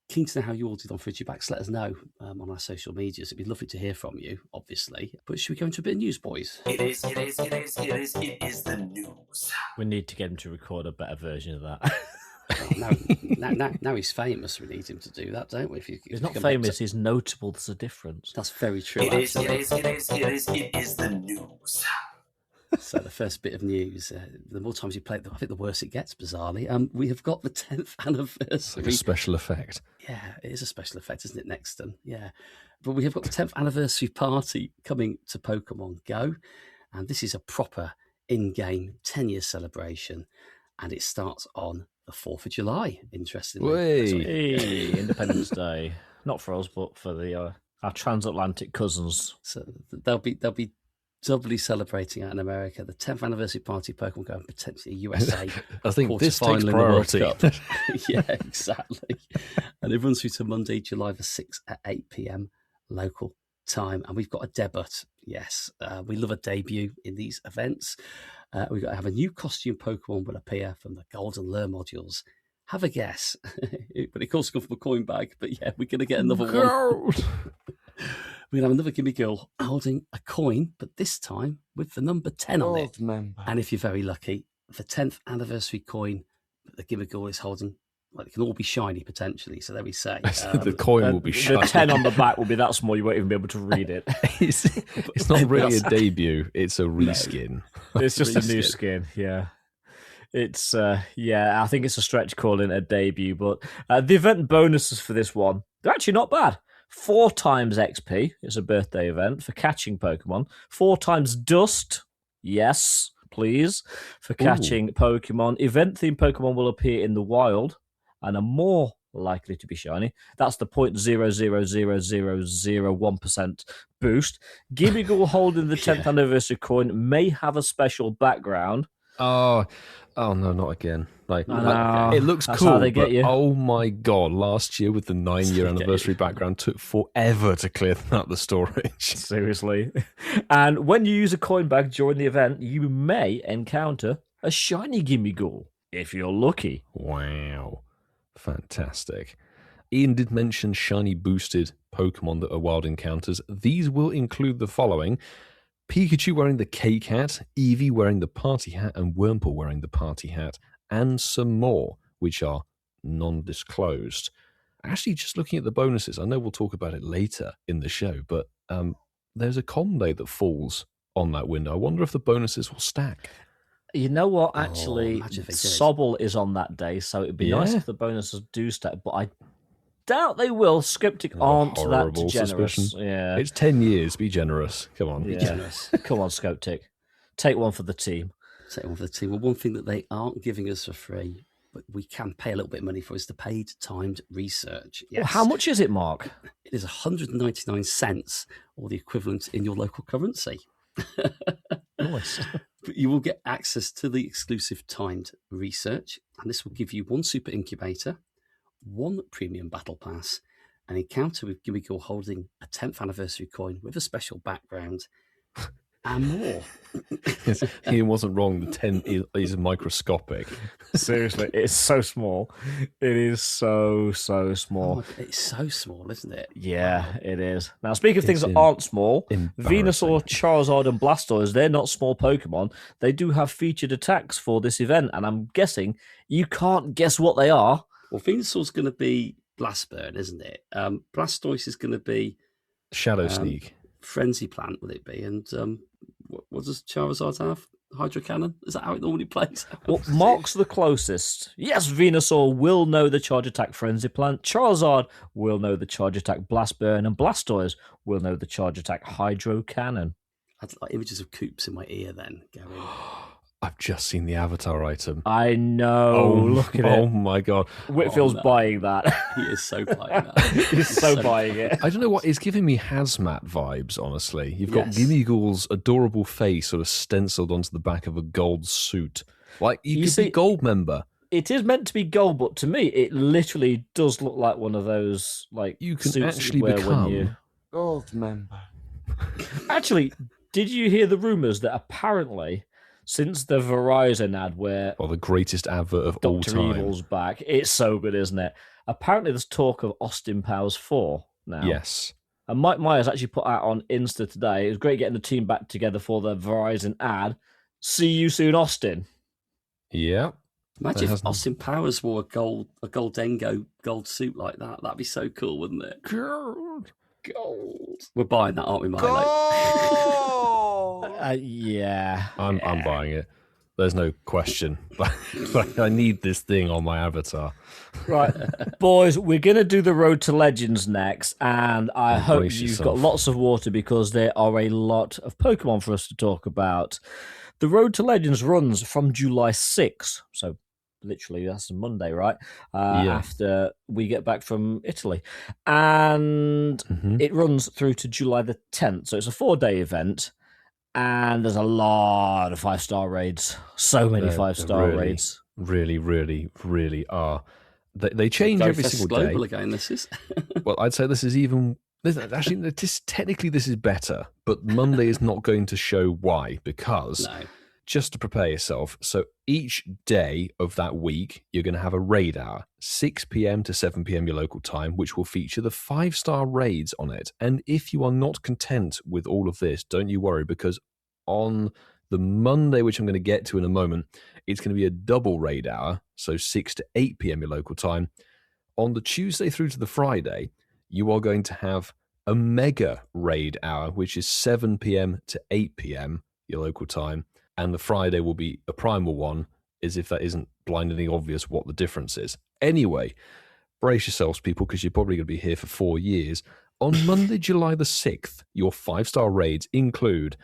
keen to know how you all did on Frigibax. Let us know on our social medias. It'd be lovely to hear from you, obviously. But should we go into a bit of news, boys? It is the news. We need to get him to record a better version of that. now he's famous. We need him to do that, don't we? He's not famous. He's notable. There's a difference. That's very true. It is the news. So the first bit of news, the more times you play it, I think the worse it gets, bizarrely. We have got the 10th anniversary. It's like a special effect. Yeah, it is a special effect, isn't it, Nexton? Yeah. But we have got the 10th anniversary party coming to Pokemon Go. And this is a proper in-game 10-year celebration. And it starts on the 4th of July, interestingly. Hey, Independence Day. Not for us, but for our transatlantic cousins. So they'll be doubly celebrating out in America the 10th anniversary party Pokemon Go and potentially USA. I think this quarter-final takes in the World priority. Cup. Yeah, exactly. And it runs through to Monday, July the 6th at 8 p.m. local time. And we've got a debut. Yes, we love a debut in these events. We've got to have a new costume Pokemon will appear from the Golden Lure modules. Have a guess. But it calls come from a coin bag. But yeah, we're going to get another one. We're going to have another Gimme Girl holding a coin, but this time with the number 10 on it. Member. And if you're very lucky, the 10th anniversary coin that the Gimme Girl is holding, well, it can all be shiny potentially. So there we say. The coin will be shiny. The 10 on the back will be that small you won't even be able to read it. It's not really a debut. It's a reskin. No, it's just a new skin, yeah. It's, I think it's a stretch calling it a debut, but the event bonuses for this one, they're actually not bad. 4 times XP, it's a birthday event for catching Pokemon. 4 times Dust, yes, please, for catching Pokemon. Event-themed Pokemon will appear in the wild and are more likely to be shiny. That's the 0.0000001% boost. Gimmighoul holding the 10th anniversary coin may have a special background. Oh no, not again. It looks That's cool, how they get but you. oh my god, last year with the 9-year anniversary background took forever to clear out the storage. Seriously. And when you use a coin bag during the event, you may encounter a shiny Gimmighoul, if you're lucky. Wow. Fantastic. Ian did mention shiny boosted Pokemon that are wild encounters. These will include the following: Pikachu wearing the cake hat, Eevee wearing the party hat, and Wurmple wearing the party hat, and some more, which are non-disclosed. Actually, just looking at the bonuses, I know we'll talk about it later in the show, but there's a con day that falls on that window. I wonder if the bonuses will stack. You know what? Actually, imagine if they did. Sobble is on that day, so it'd be nice if the bonuses do stack, but I doubt they will. Skeptic aren't that Horrible generous. suspicion. Yeah. It's 10 years. Be generous. Come on. Be generous. Come on, Skeptic. Take one for the team. Take one for the team. Well, one thing that they aren't giving us for free, but we can pay a little bit of money for, is the paid timed research. Yes. Well, how much is it, Mark? It is 199 cents, or the equivalent in your local currency. Nice. But you will get access to the exclusive timed research, and this will give you 1 super incubator, 1 premium battle pass, an encounter with Gimmighoul holding a 10th anniversary coin with a special background, and more. Ian wasn't wrong. The 10 is microscopic. Seriously, it's so small. It is so small. Oh, it's so small, isn't it? Yeah, it is. Now, speaking of things that aren't small, Venusaur, Charizard, and Blastoise, they're not small Pokemon. They do have featured attacks for this event, and I'm guessing you can't guess what they are. Well, Venusaur's going to be Blast Burn, isn't it? Blastoise is going to be Shadow Sneak. Frenzy Plant, will it be? And what does Charizard have? Hydro Cannon? Is that how it normally plays? Well, Mark's the closest. Yes, Venusaur will know the Charge Attack Frenzy Plant. Charizard will know the Charge Attack Blast Burn. And Blastoise will know the Charge Attack Hydro Cannon. I'd like images of Coops in my ear then, going. I've just seen the avatar item. I know. Look at it. Oh my god. Whitfield's buying that. He is so buying that. He's so buying it. I don't know what, it's giving me hazmat vibes, honestly. You've got Gimmighoul's adorable face sort of stenciled onto the back of a gold suit. Like, you could be gold member. It is meant to be gold, but to me, it literally does look like one of those, like, you can suits actually you wear become when you... gold member. Actually, did you hear the rumours that apparently, since the Verizon ad where the greatest advert of all Dr. time. Evil's back, it's so good, isn't it? Apparently there's talk of Austin Powers 4 now. Yes. And Mike Myers actually put out on Insta today. It was great getting the team back together for the Verizon ad. See you soon, Austin. Yeah. Imagine if Austin Powers wore a gold Dengo gold suit like that. That'd be so cool, wouldn't it? Gold. We're buying that, aren't we, Milo? Yeah. I'm buying it. There's no question. I need this thing on my avatar. Right, boys, we're going to do the Road to Legends next, and I hope brace you've yourself. got lots of water because there are a lot of Pokemon for us to talk about. The Road to Legends runs from July 6th, so literally that's a Monday, right? After we get back from Italy. And it runs through to July the 10th, so it's a 4-day event. And there's a lot of 5-star raids. So many 5-star raids. Really, really, really are. They change every single day. Global again, this is. Well, I'd say this is even... Actually, technically this is better, but Monday is not going to show why, because just to prepare yourself, so each day of that week, you're going to have a raid hour, 6 p.m. to 7 p.m. your local time, which will feature the 5-star raids on it. And if you are not content with all of this, don't you worry, because on the Monday, which I'm going to get to in a moment, it's going to be a double raid hour, so 6 to 8 p.m. your local time. On the Tuesday through to the Friday, you are going to have a mega raid hour, which is 7 p.m. to 8 p.m. your local time. And the Friday will be a primal one, as if that isn't blindingly obvious what the difference is. Anyway, brace yourselves, people, because you're probably going to be here for 4 years. On Monday, July the 6th, your 5-star raids include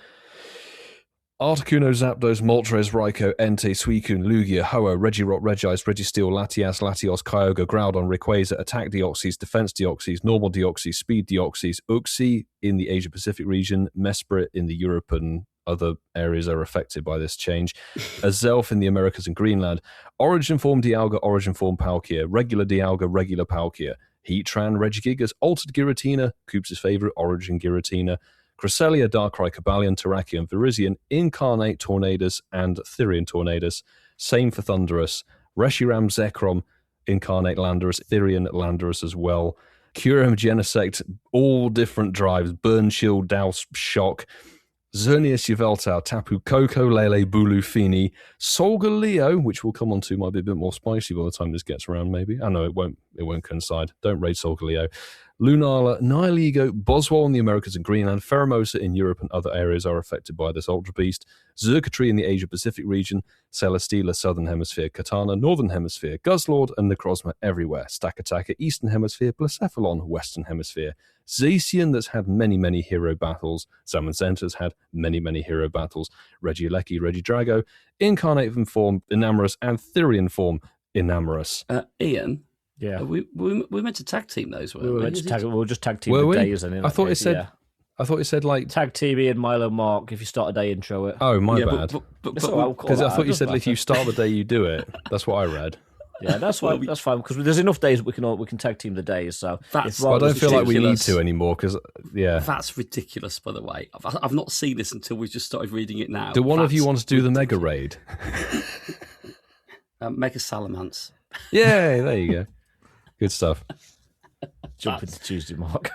Articuno, Zapdos, Moltres, Raikou, Entei, Suicune, Lugia, Ho-Oh, Regirock, Regice, Registeel, Latias, Latios, Kyogre, Groudon, Rayquaza, Attack Deoxys, Defense Deoxys, Normal Deoxys, Speed Deoxys, Uxie in the Asia-Pacific region, Mesprit in the Europe and other areas are affected by this change, Azelf in the Americas and Greenland, Origin Form Dialga, Origin Form Palkia, Regular Dialga, Regular Palkia, Heatran, Regigigas, Altered Giratina, Coops' favourite, Origin Giratina, Cresselia, Darkrai, Cobalion, Terrakion, Virizion, Incarnate Tornadus, and Therian Tornadus. Same for Thundurus, Reshiram, Zekrom, Incarnate Landorus, Therian Landorus as well. Kyurem, Genesect, all different drives, Burn, Shield, Douse, Shock, Xerneas, Yveltal, Tapu, Koko, Lele, Bulu, Fini, Solgaleo, which we'll come on to, might be a bit more spicy by the time this gets around, maybe. I know it won't coincide. Don't raid Solgaleo. Lunala, Nihilego, Boswell in the Americas and Greenland, Pheromosa in Europe and other areas are affected by this Ultra Beast, Xurkitree in the Asia-Pacific region, Celesteela, Southern Hemisphere, Katana, Northern Hemisphere, Guzzlord and Necrozma everywhere, Stakataka, Eastern Hemisphere, Blacephalon, Western Hemisphere, Zacian that's had many, many hero battles, Zamazenta's had many, many hero battles, Regieleki, Regidrago, Incarnate form Enamorus and Therian form Enamorus. Ian? Yeah, we meant to tag team those, weren't we? We were just tag team Were the we? days. I thought it said. I thought it said like tag team Ian, Milo, Mark. If you start a day, intro it. Oh, my bad. Because I thought you said if you start the day you do it. That's what I read. Yeah, that's fine. That's fine because there's enough days we can tag team the days. So I don't feel like we need to anymore because that's ridiculous. By the way, I've not seen this until we just started reading it now. Do one of you want to do the mega raid? Mega Salamence. Yeah, there you go. Good stuff. Jump into Tuesday, Mark.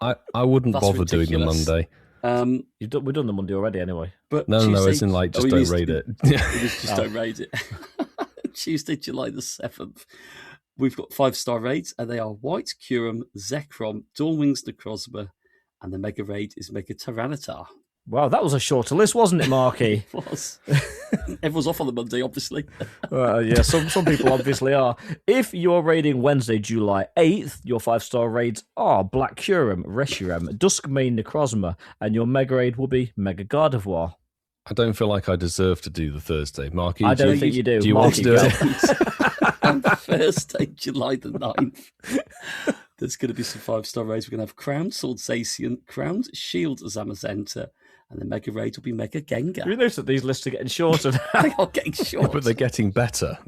I wouldn't bother ridiculous. doing the Monday. We've done the Monday already anyway. But No, it's in like just don't raid it. Just don't raid it. Tuesday, July the 7th. We've got 5-star raids, and they are White, Kyurem, Zekrom, Dawnwings, Necrozma, and the mega raid is Mega Tyranitar. Wow, that was a shorter list, wasn't it, Marky? It was. Everyone's off on the Monday, obviously. Yeah, some people obviously are. If you're raiding Wednesday, July 8th, your 5-star raids are Black Kyurem, Reshiram, Duskmane, Necrozma, and your mega raid will be Mega Gardevoir. I don't feel like I deserve to do the Thursday. Marky, I don't think you do. Do you want to do it? On Thursday, July the 9th, there's going to be some 5-star raids. We're going to have Crowned Sword Zacian, Crowned Shield Zamazenta, and the mega raid will be Mega Gengar. You notice that these lists are getting shorter. They are getting shorter. But they're getting better.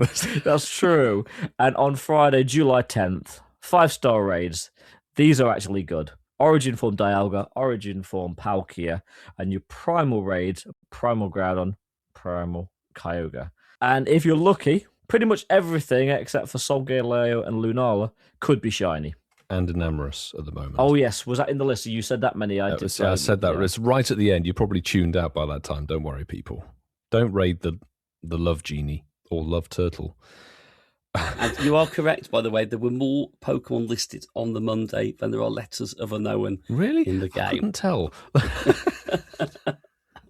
That's true. And on Friday, July 10th, 5-star raids. These are actually good. Origin Form Dialga, Origin Form Palkia, and your Primal raids, Primal Groudon, Primal Kyogre. And if you're lucky, pretty much everything except for Solgaleo and Lunala could be shiny. And Enamorus at the moment. Oh, yes. Was that in the list? You said that many. I said that. Yeah. It's right at the end. You probably tuned out by that time. Don't worry, people. Don't raid the Love Genie. or love turtle. And you are correct, by the way. There were more Pokemon listed on the Monday than there are letters of unknown Really? in the game. I couldn't tell.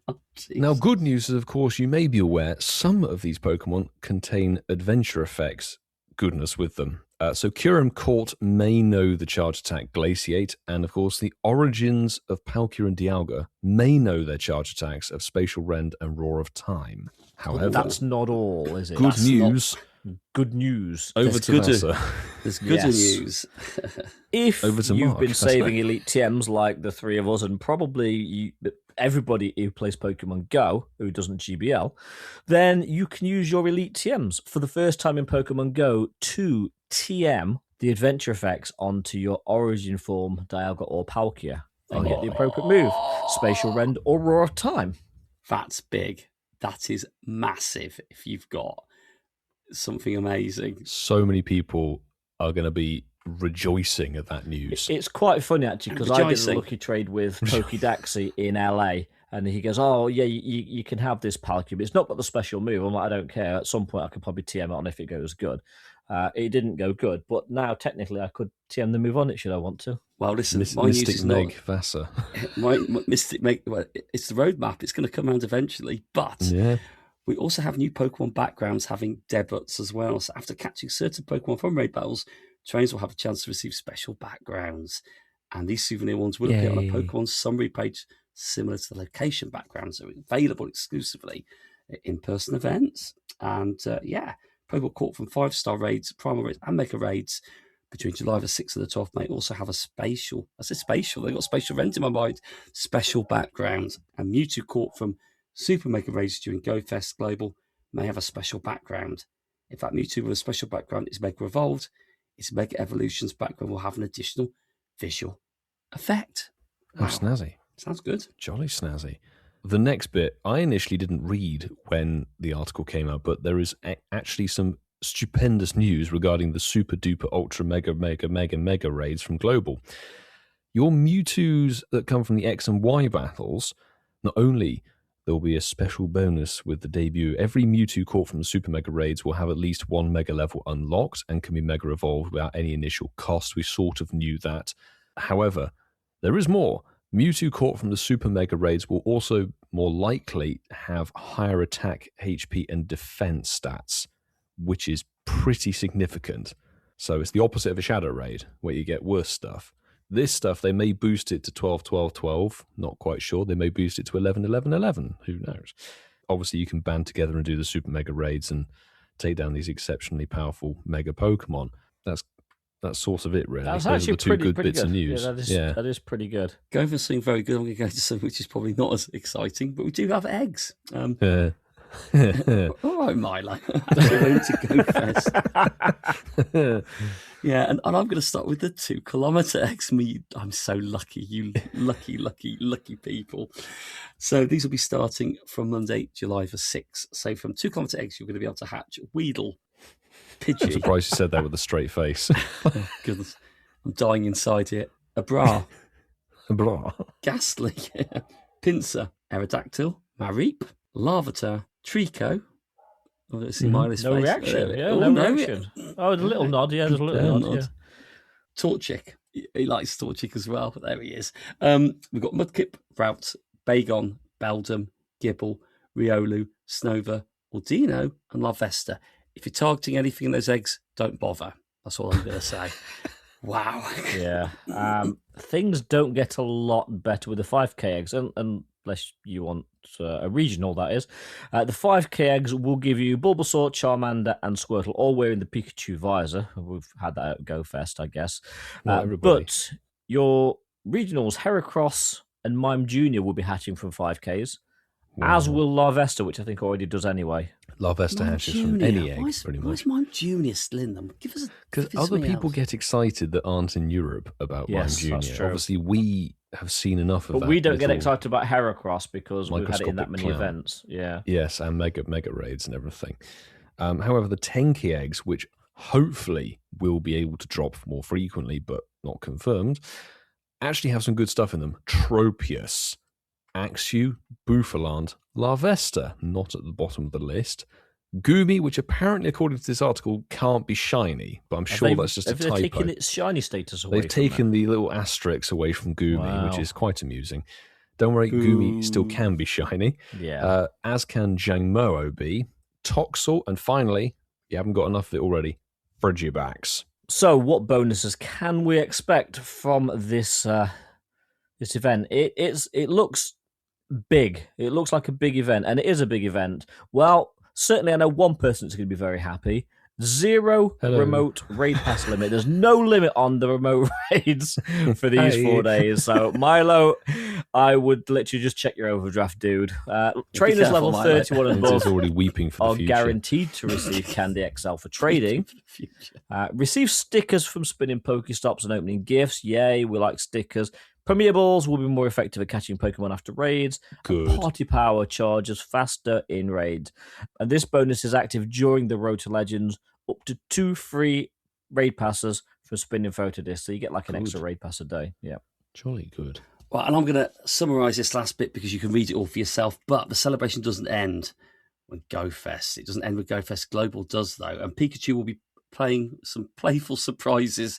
Oh, Now, good news is, of course, you may be aware some of these Pokemon contain adventure effects goodness with them. So Kyurem Court may know the charge attack Glaciate, and of course the origins of Palkia and Dialga may know their charge attacks of Spatial Rend and Roar of Time. However, That's not all, is it? good That's news. Good news. Over to Vasa. There's good news. If Over to you've Mark. been saving Elite TMs like the three of us, and probably everybody who plays Pokemon Go, who doesn't GBL, then you can use your Elite TMs for the first time in Pokemon Go to TM the adventure effects onto your Origin form, Dialga or Palkia, and get the appropriate move, Spatial Rend or Roar of Time. That's big. That is massive if you've got something amazing. So many people are going to be rejoicing at that news. It's quite funny, actually, because I did a Rejoicing. lucky trade with Pokédaxi in LA, and he goes, oh, yeah, you can have this Palkia, but it's not got the special move. I'm like, I don't care. At some point, I could probably TM it on if it goes good. It didn't go good, but now, technically, I could TM the move on it, should I want to. Well, listen, my news Mystic is Meg not... Vasa. my Mystic Meg... Well, it's the roadmap. It's going to come around eventually, but... Yeah. We also have new Pokemon backgrounds having debuts as well. So after catching certain Pokemon from raid battles, trainers will have a chance to receive special backgrounds. And these souvenir ones will appear on a Pokemon summary page similar to the location backgrounds that are available exclusively at in-person events. And Pokemon caught from 5-star raids, primal raids, and mega raids between July the 6th and the 12th may also have a spatial. I said spatial. They've got spatial rent in my mind. Special background. And Mewtwo caught from Super Mega Raids during GoFest Global may have a special background. In fact, Mewtwo with a special background is Mega Evolved. Its Mega Evolutions background will have an additional visual effect. Wow. Snazzy. Sounds good. Jolly snazzy. The next bit, I initially didn't read when the article came out, but there is actually some stupendous news regarding the super duper ultra mega raids from Global. Your Mewtwo's that come from the X and Y battles, not only there will be a special bonus with the debut. Every Mewtwo caught from the Super Mega Raids will have at least one Mega level unlocked and can be Mega Evolved without any initial cost. We sort of knew that. However, there is more. Mewtwo caught from the Super Mega Raids will also more likely have higher attack, HP, and defense stats, which is pretty significant. So it's the opposite of a Shadow Raid, where you get worse stuff. This stuff, they may boost it to 12, 12, 12. Not quite sure. They may boost it to 11, 11, 11. Who knows? Obviously, you can band together and do the Super Mega Raids and take down these exceptionally powerful Mega Pokemon. That's sort of it, really. That's Those actually are the two good bits good. of news. That is pretty good. Going for something very good, I'm going to go to something which is probably not as exciting, but we do have eggs. Yeah. All right, Milo. Actually, to go first. Yeah, and I'm going to start with the 2 kilometre eggs. I'm so lucky, you lucky people. So these will be starting from Monday, July the 6th. So from 2 kilometre eggs, you're going to be able to hatch Weedle, Pidgey. I'm surprised you said that with a straight face. Oh, goodness, I'm dying inside here. A bra, Ghastly, Pinsir, Aerodactyl, Mareep, Larvitar, Trico. Oh, let's see Miley's No face. reaction. No reaction. Oh, the little nod. Yeah, there's a little nod. Yeah. Torchic. He likes Torchic as well. But there he is. We've got Mudkip, Rout, Bagon, Beldum, Gibble, Riolu, Snover, Ordino, and Larvesta. If you're targeting anything in those eggs, don't bother. That's all I'm going to say. Wow. Yeah. Things don't get a lot better with the 5k eggs, unless you want a regional, that is. The 5k eggs will give you Bulbasaur, Charmander, and Squirtle, all wearing the Pikachu visor. We've had that at GoFest, I guess. But your regionals, Heracross and Mime Jr. will be hatching from 5ks, as will Larvesta, which I think already does anyway. Larvesta hatches from any egg, pretty much. Why is Mime Jr. still in them? Because other people get excited that aren't in Europe about Mime Jr. That's true. Obviously, we have seen enough of that. But we don't get excited about Heracross because we've had it in that many clown. events. Yeah. Yes, and mega raids and everything. However, the 10k eggs, which hopefully will be able to drop more frequently, but not confirmed, actually have some good stuff in them. Tropius, Axew, Bouffalant, Larvesta, not at the bottom of the list, Gumi, which apparently, according to this article, can't be shiny, but I'm sure that's just a typo. They've taken its shiny status away. They've taken the little asterisks away from Gumi, which is quite amusing. Don't worry, Gumi still can be shiny. Yeah. As can Joohno be. Toxel, and finally, you haven't got enough of it already, Frigibax. So, what bonuses can we expect from this this event? It looks big. It looks like a big event, and it is a big event. Well, certainly I know one person that's going to be very happy. 0 remote raid pass limit. There's no limit on the remote raids for these 4 days. So, Milo, I would literally just check your overdraft, dude. Trainers level 31 and above already weeping for the are future. guaranteed to receive Candy XL for trading. Receive stickers from spinning Pokestops and opening gifts. Yay, we like stickers. Premier Balls will be more effective at catching Pokemon after raids. Good. And Party Power charges faster in raids. And this bonus is active during the Road to Legends, up to 2 free raid passes for spinning photo discs. So you get like an extra raid pass a day. Yeah. Jolly good. Well, and I'm going to summarise this last bit because you can read it all for yourself. But the celebration doesn't end when GoFest. It doesn't end with GoFest. Global does, though. And Pikachu will be playing some playful surprises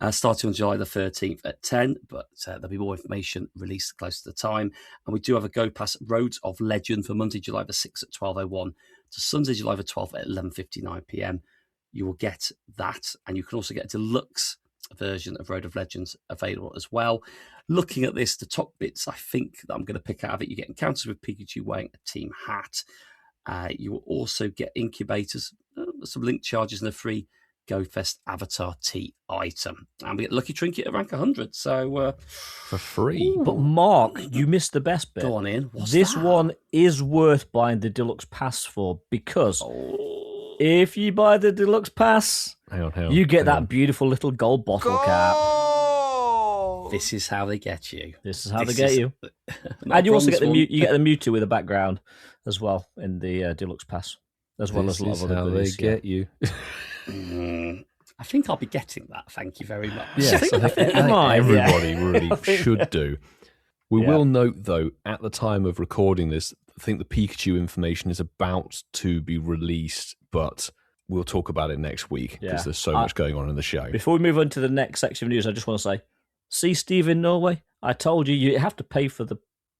starting on July the 13th at 10, but there'll be more information released close to the time. And we do have a Go Pass Roads of Legend for Monday, July the 6th at 12:01 to Sunday, July the 12th at 11:59 p.m. You will get that, and you can also get a deluxe version of Road of Legends available as well. Looking at this, the top bits I think that I'm going to pick out of it, you get encounters with Pikachu wearing a team hat. You will also get incubators, some link charges, and a free GoFest Avatar T item. And we get Lucky Trinket at rank 100. So for free. But Mark, you missed the best bit. Go on in. This one is worth buying the deluxe pass for, because if you buy the deluxe pass, hang on, you get that beautiful little gold bottle cap. This is how they get you. This is how they get you. And you also get the Mewtwo with a background as well in the deluxe pass, as well as a lot of other goodies. They get you. I think I'll be getting that. Thank you very much. Yes, I think everybody really should do. We will note, though, at the time of recording this, I think the Pikachu information is about to be released, but we'll talk about it next week because there's so much going on in the show. Before we move on to the next section of news, I just want to say, see Steve in Norway? I told you, you have to pay for the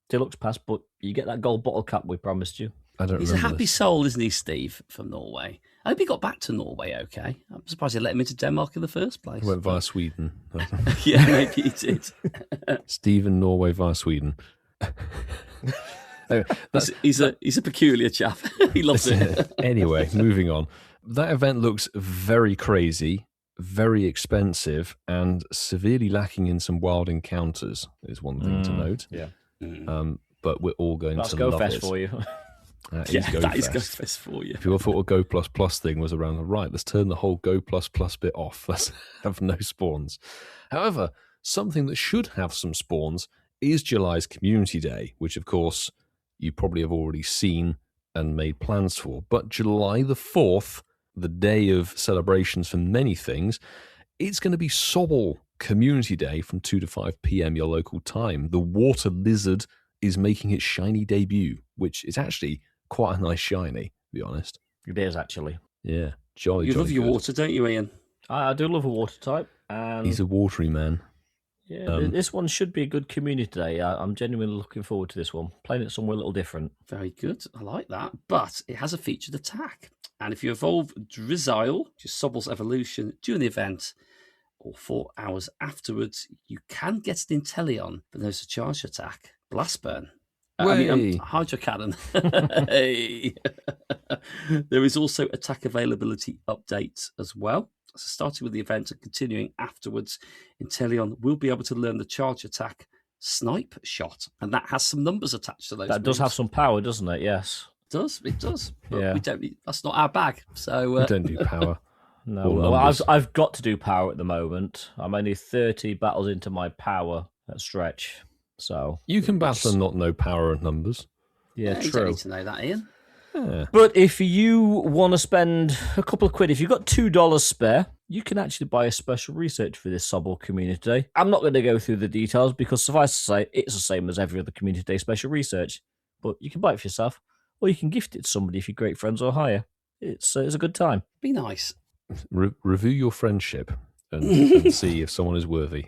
deluxe pass, but you get that gold bottle cap we promised you. He's a happy soul, isn't he, Steve, from Norway? I hope he got back to Norway okay. I'm surprised they let him into Denmark in the first place. He went via Sweden. Yeah, maybe he did. Stephen Norway via Sweden. He's a peculiar chap. He loves it. Anyway, moving on. That event looks very crazy, very expensive, and severely lacking in some wild encounters, is one thing to note. Yeah. But we're all going to love Fest it. For you. That is GoFest for you. People thought a Go Plus Plus thing was around the right. Let's turn the whole Go Plus Plus bit off. Let's have no spawns. However, something that should have some spawns is July's Community Day, which, of course, you probably have already seen and made plans for. But July the 4th, the day of celebrations for many things, it's going to be Saul Community Day from 2 to 5 p.m. your local time. The water lizard is making its shiny debut, which is actually quite a nice shiny, to be honest. It is, actually. Yeah, jolly. You love your good. water, don't you, Ian? I do love a water type. He's a watery man. Yeah, this one should be a good community day. I'm genuinely looking forward to this one. Playing it somewhere a little different. Very good. I like that. But it has a featured attack. And if you evolve Dreiesche, which is Sobble's evolution, during the event, or 4 hours afterwards, you can get an Inteleon, but there's a charge attack. Blast Burn. Hydro Cannon. Hey. There is also attack availability updates as well. So starting with the event and continuing afterwards, Inteleon will be able to learn the charge attack Snipe Shot. And that has some numbers attached to those. That does have some power, doesn't it? Yes. It does. But we don't need, that's not our bag. So we don't do power. No. Well, I've got to do power at the moment. I'm only 30 battles into my power at stretch. So you can battle and not know power and numbers. Yeah, true. You don't need to know that, Ian. Yeah. But if you want to spend a couple of quid, if you've got $2 spare, you can actually buy a special research for this Sobble Community Day. I'm not going to go through the details because suffice to say, it's the same as every other Community Day special research. But you can buy it for yourself, or you can gift it to somebody if you're great friends or hire. it's a good time. Be nice. Review your friendship and see if someone is worthy.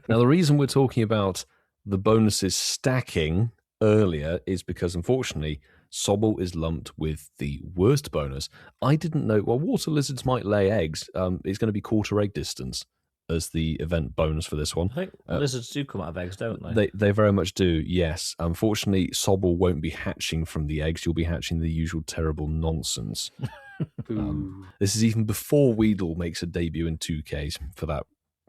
Now, the reason we're talking about the bonuses stacking earlier is because, unfortunately, Sobble is lumped with the worst bonus. I didn't know. Well, water lizards might lay eggs. It's going to be quarter egg distance as the event bonus for this one. I think lizards do come out of eggs, don't they? They very much do, yes. Unfortunately, Sobble won't be hatching from the eggs. You'll be hatching the usual terrible nonsense. This is even before Weedle makes a debut in 2Ks for that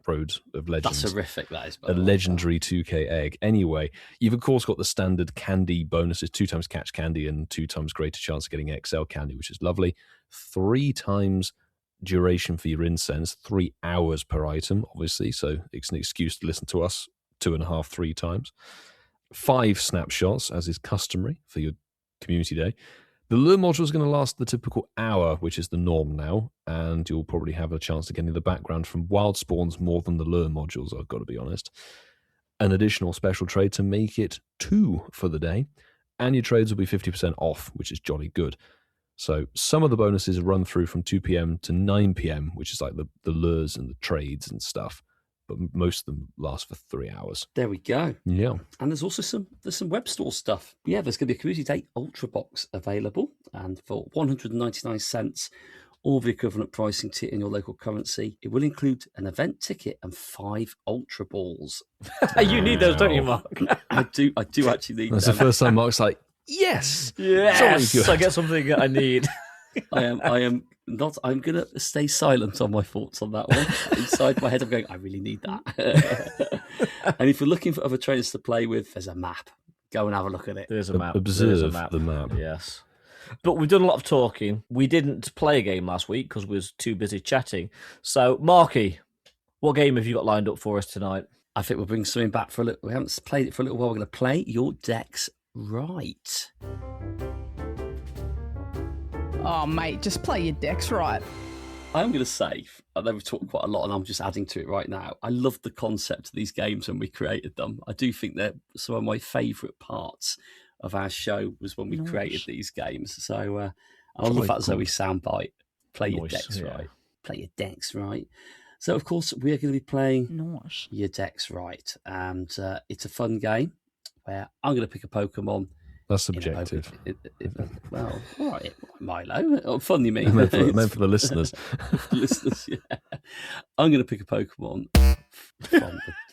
Road of Legends. That's horrific, that is. A legendary 2K egg. Anyway, you've of course got the standard candy bonuses, 2 times catch candy and 2 times greater chance of getting XL candy, which is lovely. 3 times duration for your incense, 3 hours per item, obviously, so it's an excuse to listen to us 2.5, 3 times. 5 snapshots, as is customary for your community day. The lure module is going to last the typical hour, which is the norm now, and you'll probably have a chance to get in the background from wild spawns more than the lure modules, I've got to be honest. An additional special trade to make it 2 for the day, and your trades will be 50% off, which is jolly good. So some of the bonuses run through from 2 p.m. to 9 p.m., which is like the lures and the trades and stuff, but most of them last for 3 hours. There we go. Yeah. And there's also some web store stuff. Yeah, there's going to be a Community Day Ultra Box available, and for 199 cents, all the equivalent pricing to in your local currency, it will include an event ticket and 5 Ultra Balls. You need those, don't you, Mark? I do actually need That's them. the first time Mark's like, yes, yes, I get something I need. I'm going to stay silent on my thoughts on that one. Inside my head, I'm going, I really need that. And if you're looking for other trainers to play with, there's a map. Go and have a look at it. There's a map. Observe the map. Yes. But we've done a lot of talking. We didn't play a game last week because we was too busy chatting. So, Marky, what game have you got lined up for us tonight? I think we'll bring something back for a little. We haven't played it for a little while. We're going to play Your Decks Right. Oh, mate, just play your decks right. I'm going to say, I know we've talked quite a lot and I'm just adding to it right now. I love the concept of these games when we created them. I do think they're some of my favourite parts of our show was when we created these games. So I love that Zoe soundbite. Play your decks right. Play your decks right. So, of course, we're going to be playing Your Decks Right. And it's a fun game where I'm going to pick a Pokemon. That's subjective. Well, all right, Milo. Oh, fun, you mean? meant for the listeners. For the listeners, yeah. I'm going to pick a Pokemon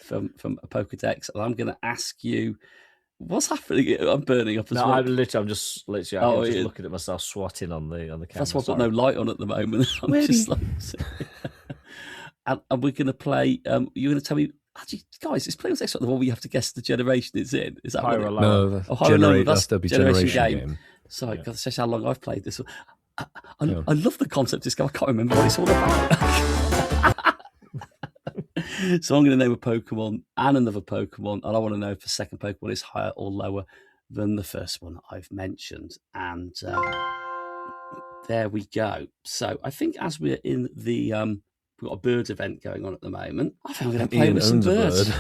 from a Pokedex, and I'm going to ask you, what's happening? I'm burning up as well. I'm just looking at myself swatting on the camera. That's why I've got no light on at the moment. I'm just like, and we're going to play. You're going to tell me. Actually, guys, it's playing the one where you have to guess the generation it's in. Is that higher or lower? No, that's the generation game. Sorry, God, that's how long I've played this. I love the concept of this game. I can't remember what it's all about. So I'm going to name a Pokemon and another Pokemon, and I want to know if the second Pokemon is higher or lower than the first one I've mentioned. And there we go. So I think as we're in the... we've got a bird event going on at the moment. I think I'm going to play with some birds.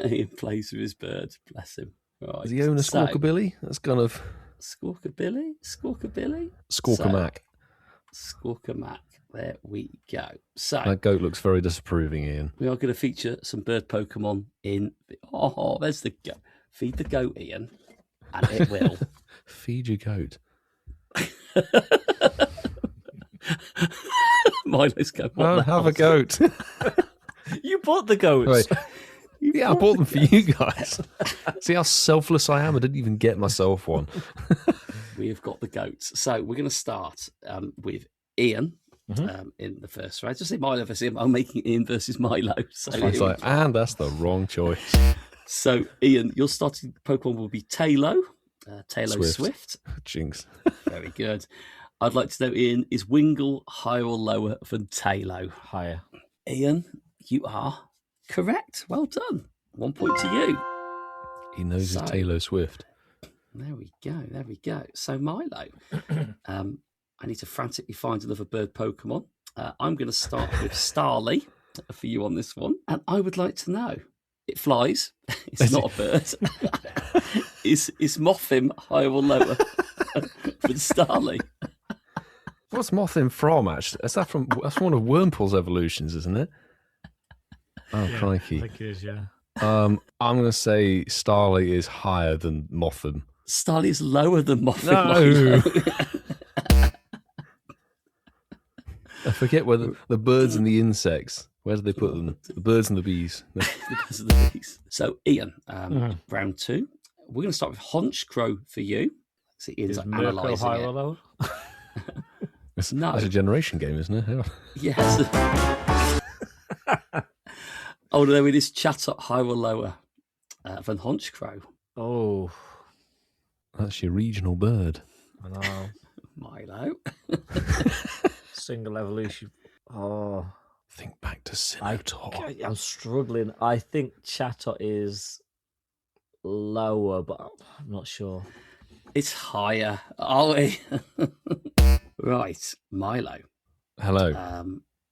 Ian plays with his bird. Bless him. Right. Does he own a Squawkabilly? That's kind of... Squawkabilly? Squawkamack. Squawkamack. There we go. So that goat looks very disapproving, Ian. We are going to feature some bird Pokemon in... Oh, there's the goat. Feed the goat, Ian, and it will. Feed your goat. Milo's going, have a goat. You bought the goats. Yeah, I bought them for you guys. See how selfless I am? I didn't even get myself one. We have got the goats. So we're going to start with Ian in the first round. Just say Milo versus Ian. I'm making Ian versus Milo. So and that's the wrong choice. So, Ian, your starting Pokemon will be Tailo. Swift. Jinx. Very good. I'd like to know, Ian, is Wingull higher or lower than Tailo? Higher. Ian, you are correct. Well done. 1 point to you. He knows his Taylor Swift. There we go. So, Milo, I need to frantically find another bird Pokemon. I'm going to start with Starly for you on this one. And I would like to know, it flies. It's not a bird. Is Mothim higher or lower With Starly. What's Mothin from, actually? That's one of Wormple's evolutions, isn't it? Oh, crikey. I think it is, yeah. I'm going to say Starly is higher than Motham. Starly is lower than Moffin. No. I forget whether the birds and the insects. Where do they put them? The birds and the bees. No. The birds and the bees. So, Ian, round 2. We're going to start with Honch Crow for you. See, Ian's analysing higher or lower? No. That's a generation game, isn't it? Yeah. Yes. Oh, no, it is Chatot higher or lower than Honch Crow. Oh. That's your regional bird. I know. Milo. Single evolution. Oh. Think back to Sinotaur. I'm struggling. I think Chatot is lower, but I'm not sure. It's higher. Are we? Right. Milo. Hello.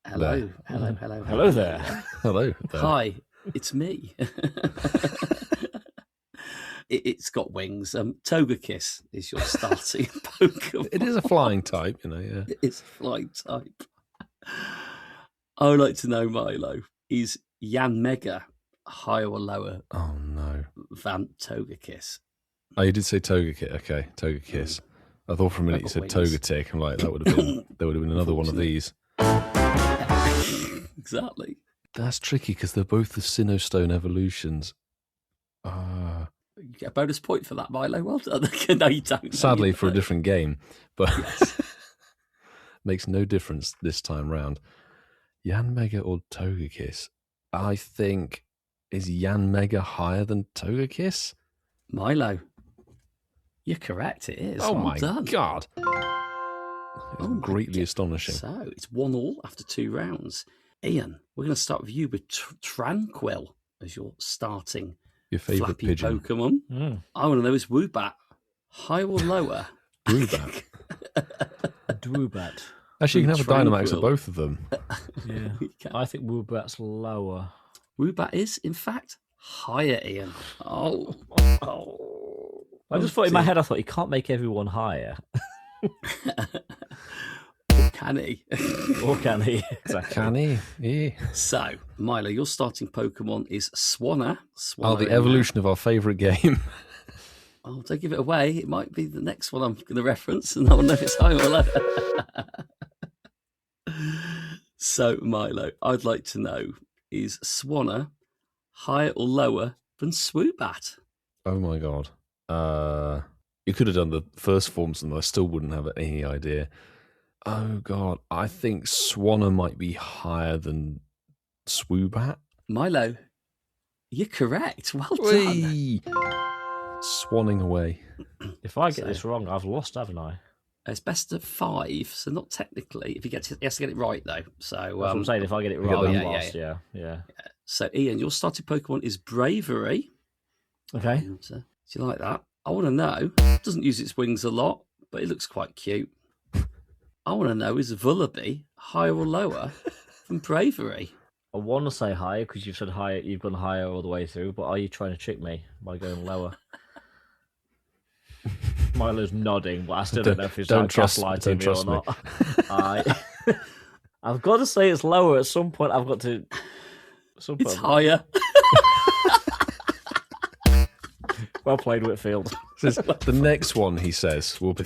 Hello. There. Hello. Hello there. Hello. There. Hi, it's me. It's got wings. Togekiss is your starting Pokemon. It is a flying type, yeah. It's a flying type. I would like to know, Milo, is Yanmega higher or lower Oh, no. than Togekiss? Oh, you did say Togekiss. Okay, Togekiss. I thought for a minute you said Togetic. I'm like, there would have been another one of these. Exactly. That's tricky because they're both the Sinnoh evolutions. You get a bonus point for that, Milo. Well done. No, you don't. Sadly, for a different game, but makes no difference this time round. Yanmega or Togekiss? I think, is Yanmega higher than Togekiss? Milo, you're correct. It is. Oh, well my done. God. It's greatly astonishing. So it's 1-1 after 2 rounds. Ian, we're going to start with you with Tranquil as your starting Your favourite flappy pigeon. Pokemon. I want to know, is Woobat higher or lower? Woobat. Dwoobat. Actually, you can have a Dynamax Tranquil. of both of them. Yeah. I think Woobat's lower. Woobat is, in fact, higher, Ian. Oh. I just thought in my head, I thought he can't make everyone higher. Can he? Or can he? Exactly. Can he? Yeah. So, Milo, your starting Pokemon is Swanna. Oh, the evolution of our favourite game. Oh, don't give it away. It might be the next one I'm going to reference, and I will know if it's higher or lower. So, Milo, I'd like to know, is Swanna higher or lower than Swoobat? Oh, my God. You could have done the first forms and I still wouldn't have any idea. Oh, God. I think Swanna might be higher than Swoobat. Milo, you're correct. Well done. Whee! Swanning away. If I get this wrong, I've lost, haven't I? It's best of 5, so not technically. If he has to get it right, though. So That's what I'm saying. If I get it get right, them. I'm lost. Yeah. So, Ian, your starting Pokemon is Bravery. Okay. And, do you like that? I want to know. Doesn't use its wings a lot, but it looks quite cute. I want to know, is Vullaby higher or lower than Bravery? I want to say higher because you've said higher. You've gone higher all the way through, but are you trying to trick me by going lower? Milo's nodding, but I still don't know if he's gaslighting me or not. I've got to say it's lower at some point. I've got to. It's higher. Well played, Whitfield. The next one, he says, will be.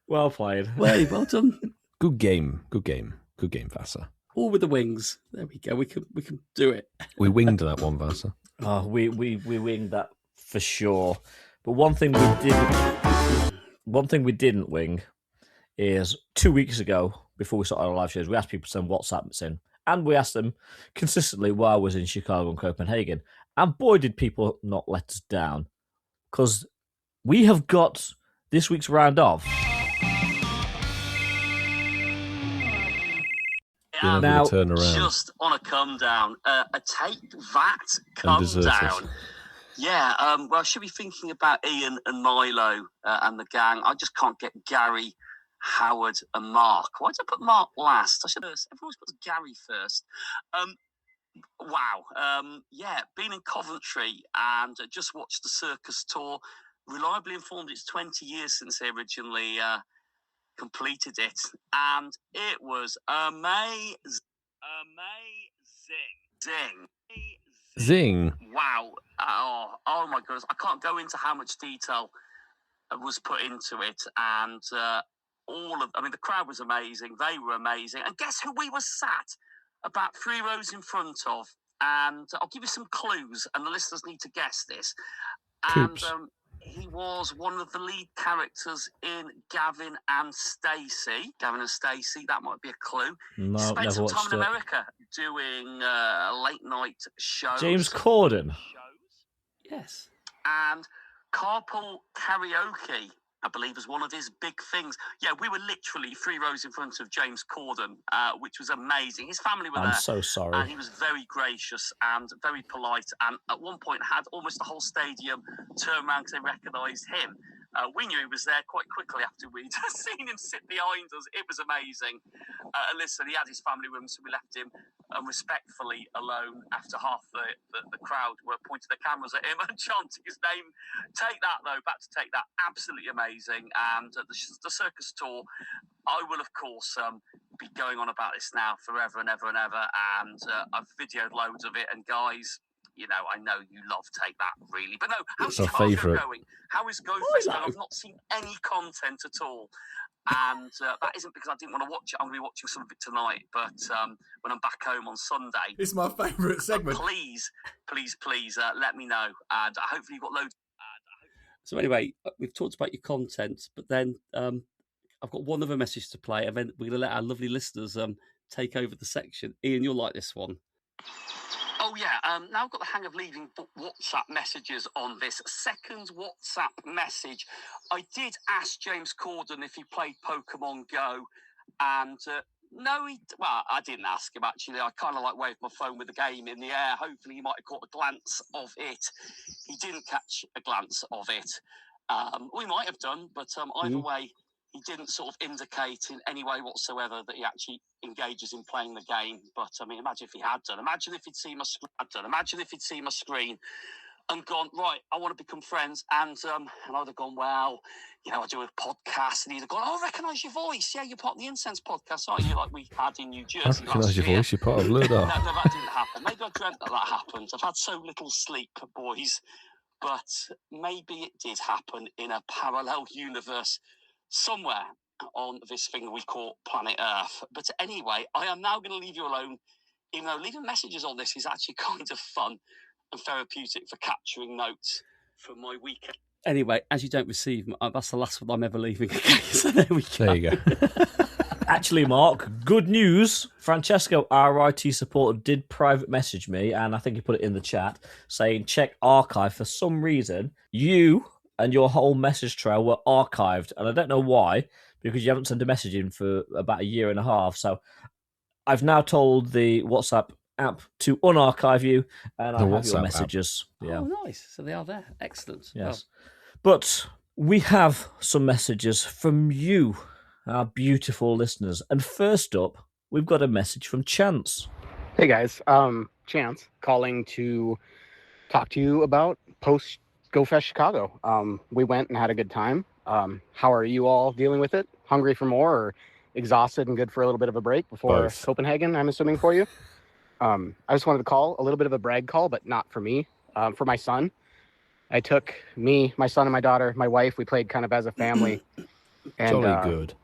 Well played. Well done. Good game, Vasa. All with the wings. There we go. We can do it. We winged that one, Vasa. Oh, we winged that for sure. But one thing we didn't wing is 2 weeks ago, before we started our live shows, we asked people to send WhatsApps in, and we asked them consistently while I was in Chicago and Copenhagen. And boy, did people not let us down, because we have got this week's round of. Now, turn around. Just on a come down, a take that come down. Yeah, well, I should be thinking about Ian and Milo and the gang. I just can't get Gary, Howard, and Mark. Why did I put Mark last? Everyone always puts Gary first. Wow. Yeah, been in Coventry and just watched the circus tour. reliably informed it's 20 years since they originally completed it, and it was amazing. Zing. Wow. Oh my goodness. I can't go into how much detail was put into it, and the crowd was amazing. They were amazing. And guess who we were sat about 3 rows in front of? And I'll give you some clues, and the listeners need to guess this. And he was one of the lead characters in Gavin and Stacey. Gavin and Stacey, that might be a clue. No, he spent never some watched time in it. America doing late night shows. James Corden. Yes. And carpool karaoke, I believe, was one of his big things. Yeah, we were literally 3 rows in front of James Corden, which was amazing. His family were there. I'm so sorry. And he was very gracious and very polite. And at one point had almost the whole stadium turn around because they recognised him. We knew he was there quite quickly after we'd seen him sit behind us. It was amazing. Listen, he had his family room, so we left him respectfully alone after half the crowd were pointing their cameras at him and chanting his name. Take That, though, back to Take That, absolutely amazing. And the circus tour, I will, of course, be going on about this now forever and ever and ever. And I've videoed loads of it. And guys, you know, I know you love Take That, really. But no, how's Chicago going? How is Go Fest going? I've not seen any content at all. And that isn't because I didn't want to watch it. I'm going to be watching some of it tonight. But when I'm back home on Sunday... It's my favourite segment. Please, let me know. And hopefully you've got loads... So anyway, we've talked about your content, but then I've got one other message to play, and then we're going to let our lovely listeners take over the section. Ian, you'll like this one. Oh, yeah. Now I've got the hang of leaving WhatsApp messages on this. Second WhatsApp message. I did ask James Corden if he played Pokemon Go, and no, I didn't ask him, actually. I kind of waved my phone with the game in the air. Hopefully he might have caught a glance of it. He didn't catch a glance of it. We might have done, but either way, he didn't sort of indicate in any way whatsoever that he actually engages in playing the game. But I mean, imagine if he had done. Imagine if he'd seen my screen and gone, right, I want to become friends. And I'd have gone, well, you know, I do a podcast. And he'd have gone, oh, I recognise your voice. Yeah, you're part of the Incense podcast, aren't you? Like we had in New Jersey. I recognise your voice. You're part of Ludo. No, that didn't happen. Maybe I dreamt that happened. I've had so little sleep, boys. But maybe it did happen in a parallel universe somewhere on this thing we call planet Earth. But anyway, I am now going to leave you alone, even though leaving messages on this is actually kind of fun and therapeutic for capturing notes from my weekend. Anyway, as you don't receive, that's the last one I'm ever leaving. Okay, so there we go. There you go. Actually, Mark, good news. Francesco, our IT supporter, did private message me, and I think he put it in the chat, saying check archive. For some reason, you and your whole message trail were archived, and I don't know why, because you haven't sent a message in for about a year and a half. So I've now told the WhatsApp app to unarchive you, and I have your messages. Yeah. Oh, nice. So they are there. Excellent. Yes. But we have some messages from you, our beautiful listeners. And first up, we've got a message from Chance. Hey, guys. Chance calling to talk to you about post Go Fest Chicago. We went and had a good time. How are you all dealing with it? Hungry for more, or exhausted and good for a little bit of a break before Copenhagen, I'm assuming, for you? I just wanted to call a little bit of a brag call, but not for me, for my son. I took me, my son, and my daughter, my wife. We played kind of as a family. And good.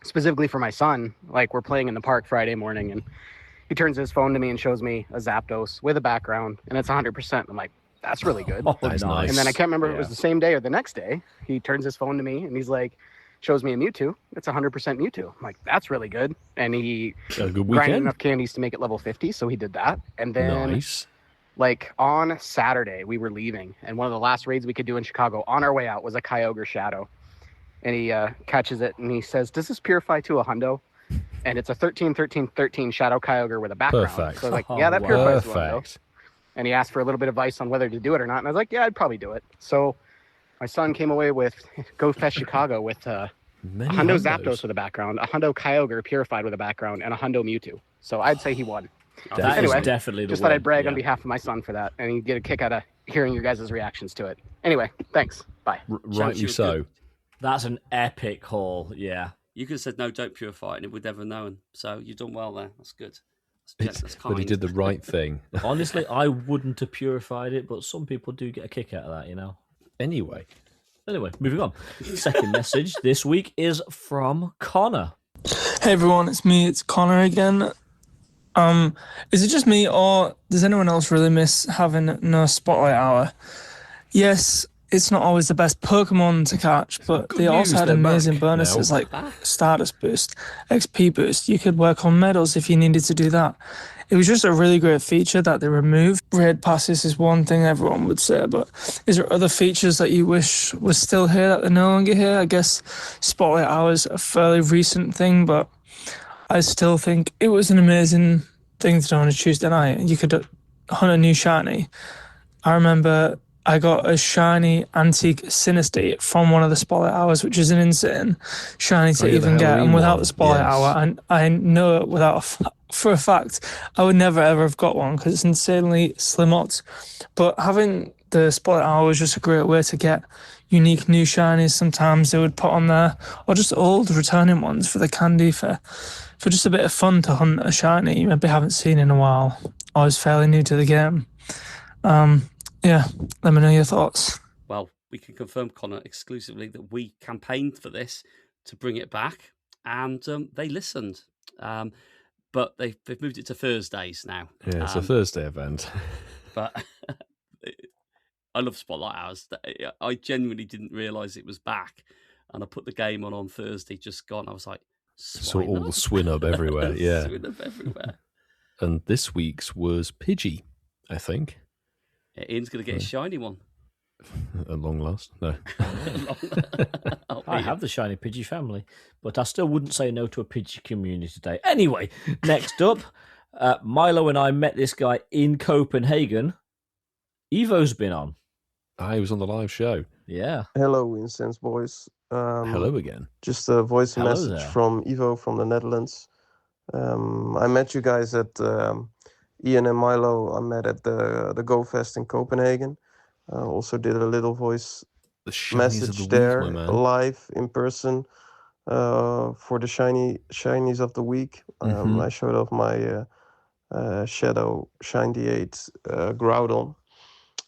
Specifically for my son, like we're playing in the park Friday morning, and he turns his phone to me and shows me a Zapdos with a background, and it's 100%. I'm like, that's really good. Oh, that's nice. And then I can't remember if it was the same day or the next day. He turns his phone to me and he's like, shows me a Mewtwo. It's 100% Mewtwo. I'm like, that's really good. And he grinded enough candies to make it level 50, so he did that. And then like on Saturday, we were leaving, and one of the last raids we could do in Chicago on our way out was a Kyogre Shadow. And he catches it and he says, does this purify to a hundo? And it's a 13-13-13 Shadow Kyogre with a background. Perfect. So I was like, yeah, that purifies to a hundo. And he asked for a little bit of advice on whether to do it or not. And I was like, yeah, I'd probably do it. So my son came away with Go Fest Chicago with a Hundo Zapdos with a background, a Hundo Kyogre purified with a background, and a Hundo Mewtwo. So I'd say he won. That anyway, is definitely the just win. thought I'd brag on behalf of my son for that. And he'd get a kick out of hearing your guys' reactions to it. Anyway, thanks. Bye. Rightly so. That's an epic haul. Yeah. You could have said, no, don't purify it, and it would never known. So you've done well there. That's good. That's kind. But he did the right thing. Honestly, I wouldn't have purified it, but some people do get a kick out of that, you know. Anyway, moving on. Second message this week is from Connor. Hey everyone, it's Connor again. Is it just me, or does anyone else really miss having no spotlight hour? Yes, it's not always the best Pokemon to catch, but they also had amazing bonuses like Stardust Boost, XP Boost. You could work on medals if you needed to do that. It was just a really great feature that they removed. Raid passes is one thing everyone would say, but is there other features that you wish was still here that they're no longer here? I guess spotlight hours a fairly recent thing, but I still think it was an amazing thing to do on a Tuesday night. You could hunt a new shiny. I remember I got a shiny antique Sinistea from one of the spotlight hours, which is an insane shiny to even get. And without the spotlight hour, and I know it for a fact, I would never ever have got one because it's insanely slim odds. But having the spotlight hour was just a great way to get unique new shinies. Sometimes they would put on there, or just old returning ones for the candy for just a bit of fun to hunt a shiny you maybe haven't seen in a while or is fairly new to the game. Yeah, let me know your thoughts. Well, we can confirm, Connor, exclusively that we campaigned for this to bring it back, and they listened. But they've moved it to Thursdays now. Yeah, it's a Thursday event. But I love Spotlight Hours. I genuinely didn't realise it was back, and I put the game on Thursday, just gone. I was like, saw all the Swinub everywhere. Yeah, Swinub everywhere. And this week's was Pidgey, I think. Yeah, Ian's going to get a shiny one. At long last, no. I have the shiny Pidgey family, but I still wouldn't say no to a Pidgey community day. Anyway, next up, Milo and I met this guy in Copenhagen. Evo's been on. He was on the live show. Yeah. Hello, Incense boys. Hello again. Just a voice message from Evo from the Netherlands. I met you guys at Ian and Milo. I met at the Go Fest in Copenhagen. Also did a little voice message there, live in person, for the shinies of the week. I showed off my Shadow Shiny 8 Groudon.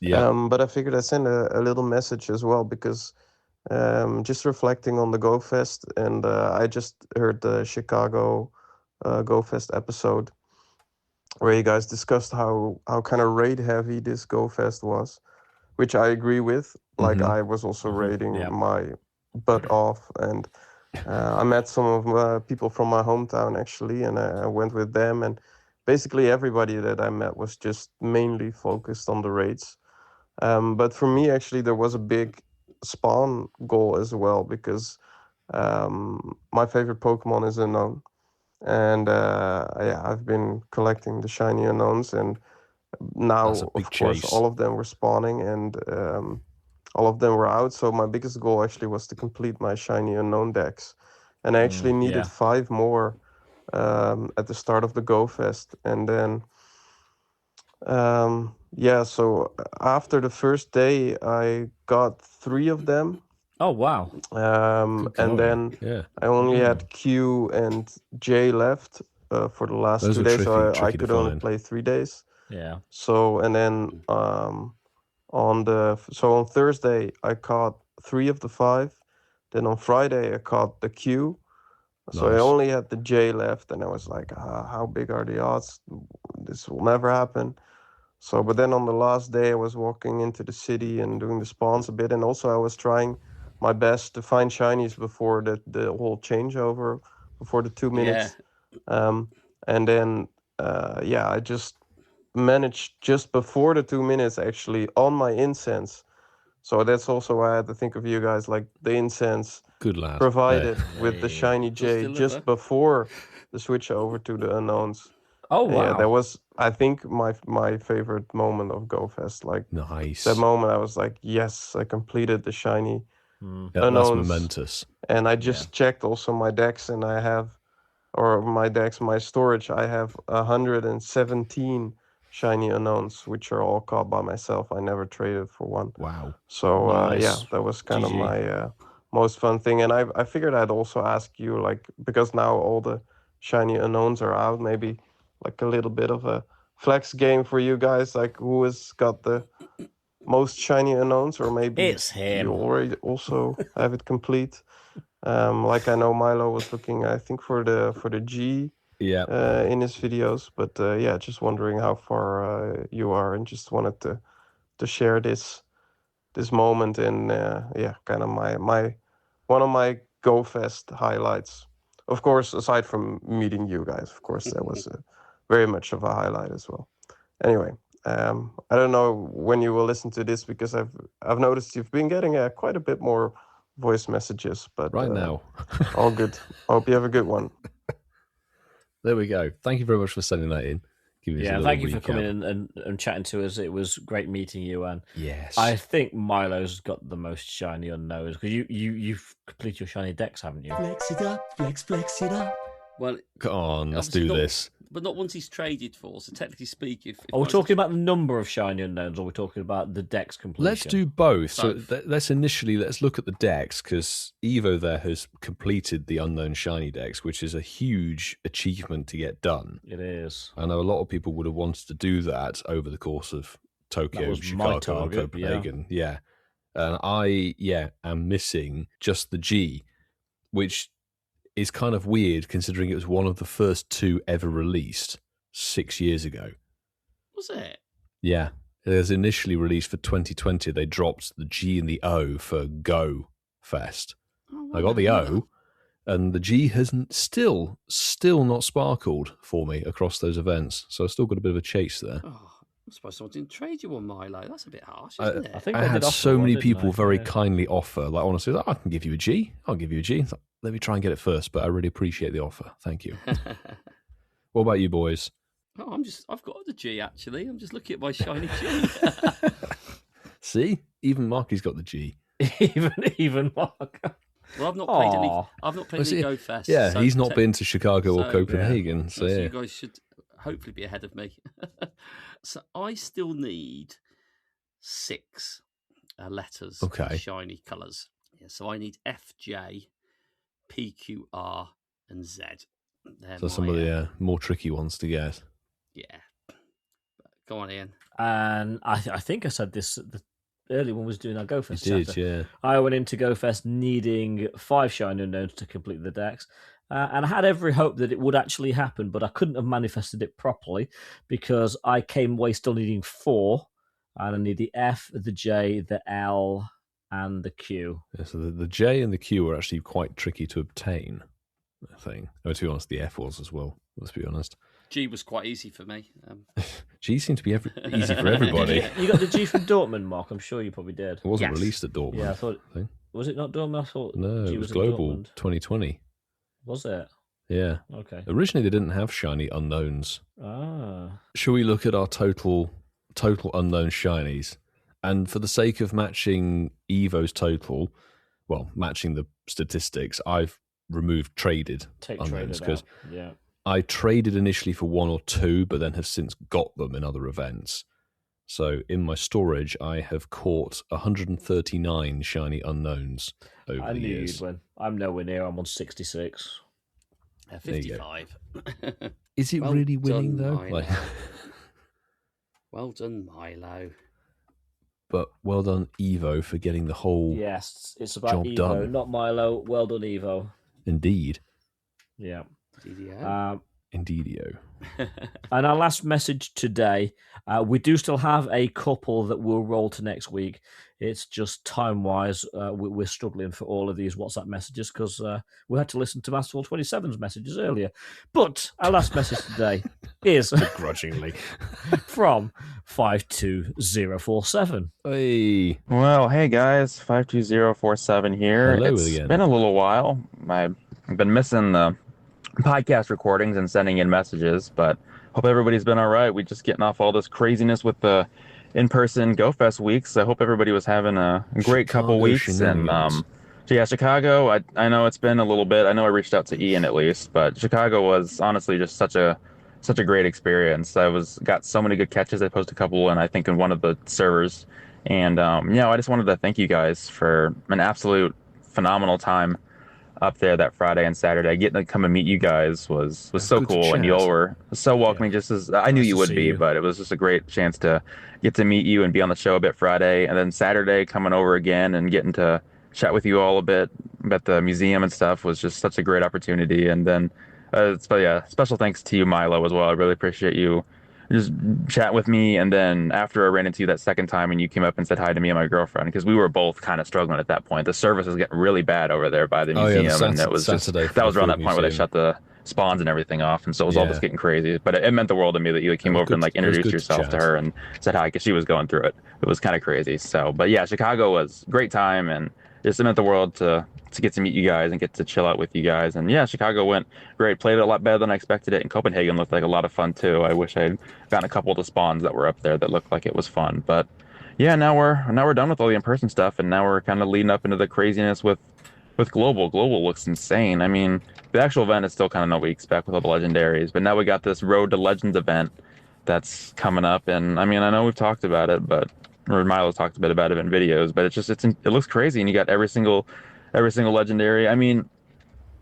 Yeah. But I figured I'd send a little message as well, because just reflecting on the Go Fest, and I just heard the Chicago Go Fest episode where you guys discussed how kind of raid heavy this Go Fest was, which I agree with. Like I was also raiding my butt off, and I met some of people from my hometown actually, and I went with them, and basically everybody that I met was just mainly focused on the raids. But for me, actually, there was a big spawn goal as well, because my favorite Pokemon is Unknown. And I've been collecting the shiny Unknowns, and now, of course, all of them were spawning, and all of them were out. So my biggest goal actually was to complete my shiny Unknown decks. And I actually needed 5 more at the start of the Go Fest. And then, so after the first day, I got 3 of them. Oh, wow. And then I only had Q and J left for the last 2 days, so I could only play 3 days. Yeah. So, and then on Thursday, I caught 3 of the 5. Then on Friday, I caught the Q. So I only had the J left, and I was like, how big are the odds? This will never happen. So, but then on the last day, I was walking into the city and doing the spawns a bit, and also I was trying my best to find shinies before the whole changeover, before the 2 minutes. And then, I just managed just before the 2 minutes actually on my incense. So that's also why I had to think of you guys, like the incense good lad provided with the shiny J just before the switch over to the Unknowns. Oh wow! Yeah, that was, I think, my favorite moment of Go Fest. Like nice. That moment, I was like, yes, I completed the shiny Unknowns. That's momentous. And I just checked also my decks, and my storage, I have 117 shiny unknowns, which are all caught by myself. I never traded for one. Wow. So Nice. yeah, that was kind of GG. my most fun thing. And I figured I'd also ask you, like, because now all the shiny unknowns are out, maybe like a little bit of a flex game for you guys, like who has got the most shiny unknowns, or maybe It's him. you already also have it complete. Like I know Milo was looking, I think, for the G in his videos, but yeah, just wondering how far you are, and just wanted to share this moment and yeah, kind of my one of my GoFest highlights. Of course, aside from meeting you guys, of course, that was very much of a highlight as well. Anyway, I don't know when you will listen to this, because I've noticed you've been getting quite a bit more voice messages, but right now. All good. I hope you have a good one. There we go. Thank you very much for sending that in. Thank you for coming in and chatting to us. It was great meeting you, and yes, I think Milo's got the most shiny unknowns, because you've completed your shiny decks, haven't you? Flex it up, flex it up. Well, come on, let's do this. But not once he's traded for. So technically speaking, if are we talking about the number of shiny unknowns, or are we talking about the decks completion? Let's do both. So let's look at the decks, because Evo there has completed the unknown shiny decks, which is a huge achievement to get done. It is. I know a lot of people would have wanted to do that over the course of Tokyo, Chicago, and Copenhagen. Yeah. And I am missing just the G, which is kind of weird considering it was one of the first two ever released 6 years ago. Was it? Yeah. It was initially released for 2020. They dropped the G and the O for Go Fest. Oh, I got the O, and the G hasn't still not sparkled for me across those events. So I've still got a bit of a chase there. Oh, I'm surprised someone didn't trade you one, Milo. That's a bit harsh, isn't it? I think I had so many people very kindly offer, like, honestly, I can give you a G. I'll give you a G. Let me try and get it first, but I really appreciate the offer. Thank you. What about you boys? Oh, I've got the G actually. I'm just looking at my shiny G. See, even Marky's got the G. even Mark. Well, I've not played any. I've not played any Go Fest. Yeah, so he's not been to Chicago or Copenhagen. So you guys should hopefully be ahead of me. So I still need 6 letters, shiny colours. Yeah, so I need F, J, P, Q, R, and Z. So some of the more tricky ones to get. Yeah. Go on, Ian. And I think I said this the early one was doing our GoFest. You did, yeah. I went into GoFest needing 5 shiny unknowns to complete the decks. And I had every hope that it would actually happen, but I couldn't have manifested it properly because I came away still needing 4. And I need the F, the J, the L, and the Q. Yeah, so the J and the Q are actually quite tricky to obtain, I think. Oh, to be honest, the F was as well, let's be honest. G was quite easy for me. G seemed to be easy for everybody. You got the G from Dortmund, Mark? I'm sure you probably did. It wasn't released at Dortmund. Yeah, I thought. Was it not Dortmund? I thought no, G it was Global 2020. Was it? Yeah. Okay. Originally, they didn't have shiny unknowns. Ah. Shall we look at our total unknown shinies? And for the sake of matching Evo's total, well, matching the statistics, I've removed traded unknowns because I traded initially for 1 or 2, but then have since got them in other events. So in my storage, I have caught 139 shiny unknowns over the years. You'd win. I'm nowhere near. I'm on 66. 55. Is it really winning though? Well done, Milo. But well done, Evo, for getting the whole it's about job Evo, done. Not Milo. Well done, Evo. Indeed. Yeah. Indeedio. And our last message today, we do still have a couple that we'll roll to next week. It's just time-wise, we're struggling for all of these WhatsApp messages because we had to listen to Masterful 27's messages earlier. But our last message today is begrudgingly from 52047. Hey. Well, hey guys, 52047 here. Hello It's again. been a little while. I've been missing the podcast recordings and sending in messages, but hope everybody's been all right. We're just getting off all this craziness with the in-person GoFest weeks. I hope everybody was having a great couple weeks. And yeah, Chicago, I know it's been a little bit. I know I reached out to Ian at least, but Chicago was honestly just such a such a great experience. Got so many good catches. I posted a couple, and I think in one of the servers. And I just wanted to thank you guys for an absolute phenomenal time up there that Friday and Saturday. Getting to come and meet you guys was so cool, and you all were so welcoming. Just as I knew you would be, but it was just a great chance to get to meet you and be on the show a bit Friday, and then Saturday coming over again and getting to chat with you all a bit about the museum and stuff was just such a great opportunity. And then, special thanks to you, Milo, as well. I really appreciate you just chat with me. And then after I ran into you that second time and you came up and said hi to me and my girlfriend, because we were both kind of struggling at that point. The service was getting really bad over there by the museum, and it was that was around that point where they shut the spawns and everything off, and so it was all just getting crazy. But it meant the world to me that you came over and like introduced yourself to her and said hi, because she was going through it. It was kind of crazy. So, but yeah, Chicago was a great time, and just meant the world to get to meet you guys and get to chill out with you guys. And yeah, Chicago went great. Played it a lot better than I expected it. And Copenhagen looked like a lot of fun too. I wish I'd gotten a couple of the spawns that were up there that looked like it was fun. But yeah, now we're done with all the in-person stuff, and now we're kind of leading up into the craziness with Global. Global looks insane. I mean, the actual event is still kind of not what we expect with all the legendaries, but now we got this Road to Legends event that's coming up. And I mean, I know we've talked about it, or Milo's talked a bit about it in videos, but it looks crazy, and you got every single legendary. I mean,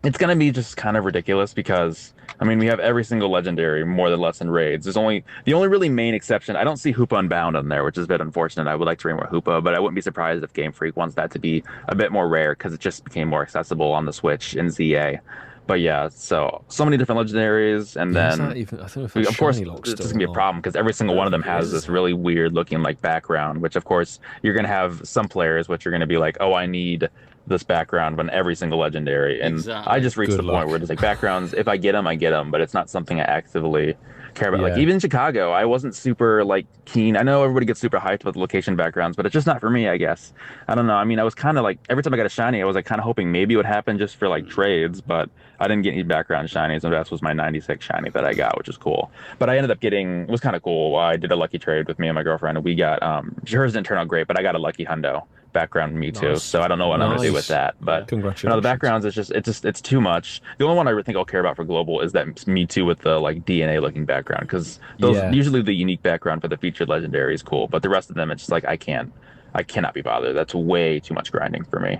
it's gonna be just kind of ridiculous because I mean we have every single legendary more or less in raids. The only really main exception, I don't see Hoopa Unbound on there, which is a bit unfortunate. I would like to bring more Hoopa, but I wouldn't be surprised if Game Freak wants that to be a bit more rare because it just became more accessible on the Switch in ZA. But yeah, so many different legendaries, and then of course this is gonna be a problem because every single one of them has this really weird looking like background, which of course you're gonna have some players which are gonna be like, oh, I need this background on every single legendary, and I just reached the point where it's like backgrounds, if I get them, but it's not something I actively care about. Like even in Chicago, I wasn't super like keen. I know everybody gets super hyped with location backgrounds, but it's just not for me, I guess. I don't know. I mean, I was kind of like every time I got a shiny, I was like kind of hoping maybe it would happen just for like trades, but I didn't get any background shinies, and that was my 96 shiny that I got, which is cool. But I ended up getting, it was kind of cool. I did a lucky trade with me and my girlfriend, and we got hers didn't turn out great, but I got a lucky hundo background Mewtwo, so I don't know what I'm gonna do with that. But congratulations. The backgrounds it's too much. The only one I think I'll care about for Global is that Mewtwo with the like DNA looking background, because those usually the unique background for the featured legendary is cool, but the rest of them it's just like I cannot be bothered. That's way too much grinding for me.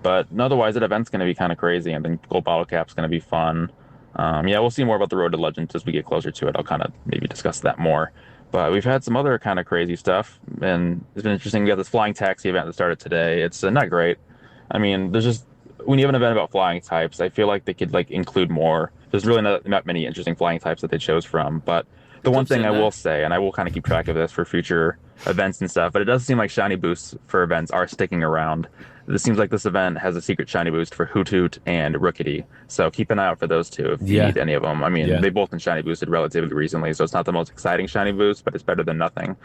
But otherwise, that event's gonna be kind of crazy, and then Gold Bottle Cap's gonna be fun. We'll see more about the Road to Legends as we get closer to it. I'll kind of maybe discuss that more. But we've had some other kind of crazy stuff, and it's been interesting. We got this flying taxi event that started today. It's not great. I mean, there's just, when you have an event about flying types, I feel like they could like include more. There's really not many interesting flying types that they chose from. But the one thing I will say, and I will kind of keep track of this for future events and stuff, but it does seem like shiny boosts for events are sticking around. It seems like this event has a secret shiny boost for Hoot Hoot and Rookity, so keep an eye out for those two if you need any of them. I mean, they've both been shiny boosted relatively recently, so it's not the most exciting shiny boost, but it's better than nothing.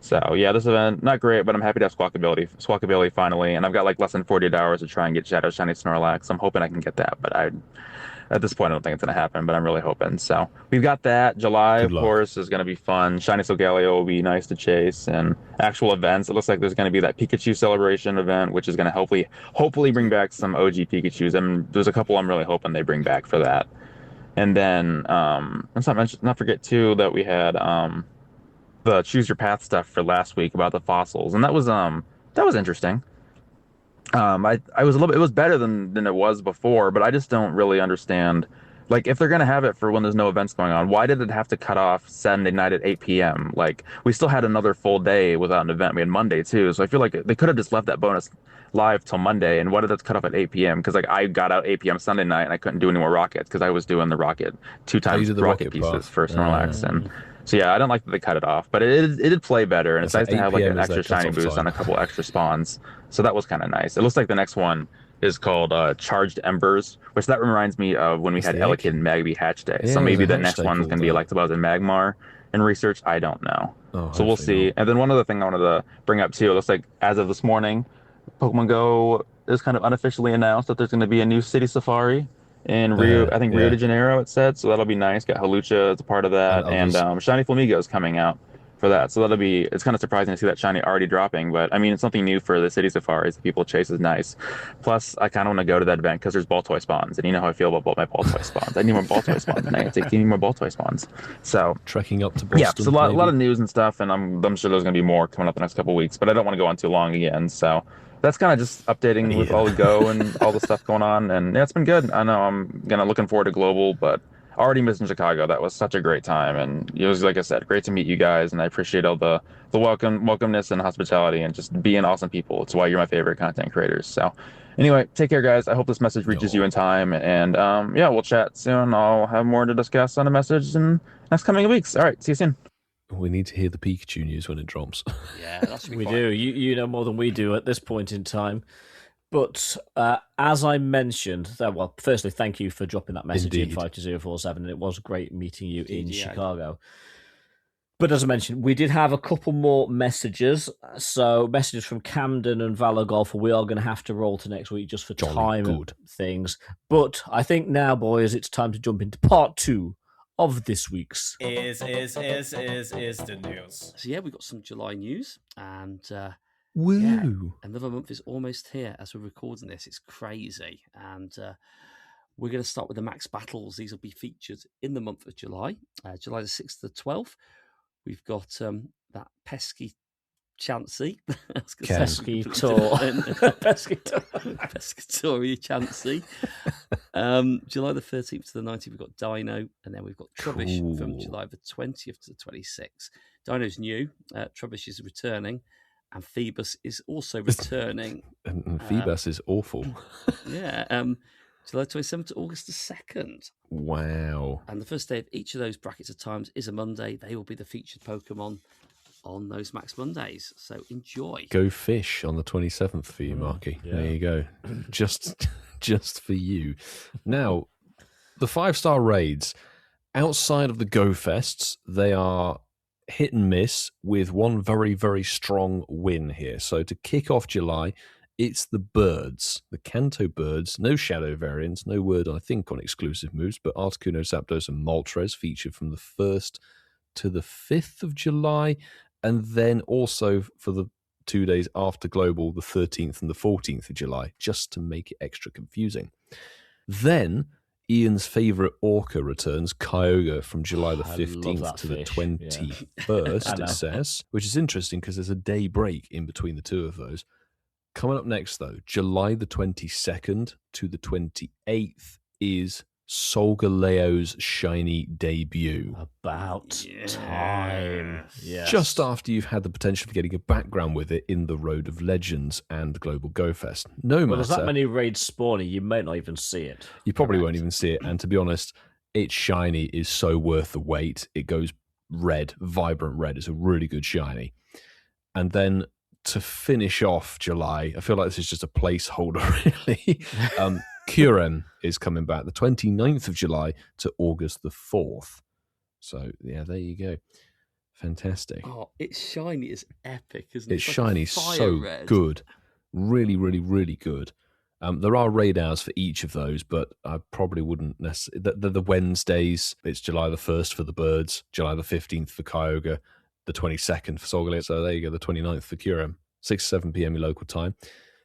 So yeah, this event, not great, but I'm happy to have Squawkabilly finally, and I've got like less than 48 hours to try and get Shadow Shiny Snorlax. I'm hoping I can get that, but at this point I don't think it's going to happen, but I'm really hoping. So we've got that. July, of course, is going to be fun. Shiny Solgaleo will be nice to chase, and actual events. It looks like there's going to be that Pikachu celebration event, which is going to hopefully bring back some OG Pikachus. And there's a couple I'm really hoping they bring back for that. And then let's not forget too that we had the Choose Your Path stuff for last week about the fossils, and that was interesting. I was it was better than it was before, but I just don't really understand. Like, if they're going to have it for when there's no events going on, why did it have to cut off Saturday night at 8 p.m.? Like, we still had another full day without an event. We had Monday, too. So I feel like they could have just left that bonus live till Monday. And why did that cut off at 8 p.m.? Because, like, I got out 8 p.m. Sunday night, and I couldn't do any more rockets because I was doing the rocket 2 times rocket pieces for Snorlax. And so, yeah, I don't like that they cut it off. But it did play better, and it's nice to have, like, an extra shiny boost on a couple extra spawns. So that was kind of nice. It looks like the next one is called Charged Embers, which that reminds me of when we had Elekid and Magby Hatch Day. So maybe the next one's going to be Electabuzz and Magmar in research. I don't know. So we'll see. And then one other thing I wanted to bring up too, it looks like as of this morning, Pokemon Go is kind of unofficially announced that there's going to be a new city safari in Rio de Janeiro, it said. So that'll be nice. Got Halucha as a part of that. And Shiny Flamigo is coming out for that. So it's kind of surprising to see that shiny already dropping, but I mean, it's something new for the city safaris that people chase is nice. Plus, I kind of want to go to that event because there's ball toy spawns, and you know how I feel about my ball toy spawns. I need more ball toy spawns, and I need more ball toy spawns. So trekking up to Boston. Yeah, so a lot of news and stuff, and I'm sure there's going to be more coming up the next couple of weeks, but I don't want to go on too long again. So that's kind of just updating with all the go and all the stuff going on, and yeah, it's been good. I know I'm looking forward to Global, but already missing Chicago. That was such a great time, and it was, like I said, great to meet you guys, and I appreciate all the welcomeness and hospitality and just being awesome people. It's why you're my favorite content creators. So anyway, take care, guys. I hope this message reaches you in time, and yeah, we'll chat soon. I'll have more to discuss on the message in next coming weeks. All right, see you soon. We need to hear the Pikachu news when it drops. Yeah, that's we do. You know more than we do at this point in time. But as I mentioned, well, firstly, thank you for dropping that message in 52047, and it was great meeting you in Chicago. But as I mentioned, we did have a couple more messages. So messages from Camden and Valor Golfer, we are going to have to roll to next week just for time and things. But I think now, boys, it's time to jump into part 2 of this week's is the news. So yeah, we've got some July news, and woo! Yeah, another month is almost here as we're recording this. It's crazy, and we're going to start with the max battles. These will be featured in the month of July, July the 6th to the 12th. We've got that pesky Chansey. Pescatory Chansey. July the 13th to the 19th, we've got Dino, and then we've got Trubbish from July the 20th to the 26th. Dino's new, Trubbish is returning, and Phoebus is also returning. and Phoebus is awful. Yeah, July 27th to August the 2nd. Wow. And the first day of each of those brackets of times is a Monday. They will be the featured Pokemon on those Max Mondays. So enjoy. Go fish on the 27th for you, Marky. Yeah. There you go. just for you. Now, the 5-star raids, outside of the Go Fests, they are hit and miss with one very, very strong win here. So to kick off July, it's the birds, the Kanto birds, no shadow variants, no word, I think, on exclusive moves, but Articuno, Zapdos, and Moltres featured from the 1st to the 5th of July, and then also for the 2 days after Global, the 13th and the 14th of July, just to make it extra confusing. Then Ian's favourite orca returns, Kyogre, from July the 15th to the 21st, it says, which is interesting because there's a day break in between the two of those. Coming up next, though, July the 22nd to the 28th is Solgaleo's shiny debut. About time. Yes. Just after you've had the potential of getting a background with it in the Road of Legends and Global Go Fest. There's that many raids spawning, you may not even see it. You probably won't even see it. And to be honest, its shiny is so worth the wait. It goes red, vibrant red. It's a really good shiny. And then to finish off July, I feel like this is just a placeholder, really. Curem is coming back the 29th of July to August the 4th. So, yeah, there you go. Fantastic. Oh, its shiny is epic, isn't it? It's shiny, so good. Really, really, really good. There are raid hours for each of those, but I probably wouldn't necessarily. The Wednesdays, it's July the 1st for the birds, July the 15th for Kyogre, the 22nd for Solgaleo. So there you go, the 29th for Curem. 6 to 7 p.m. your local time.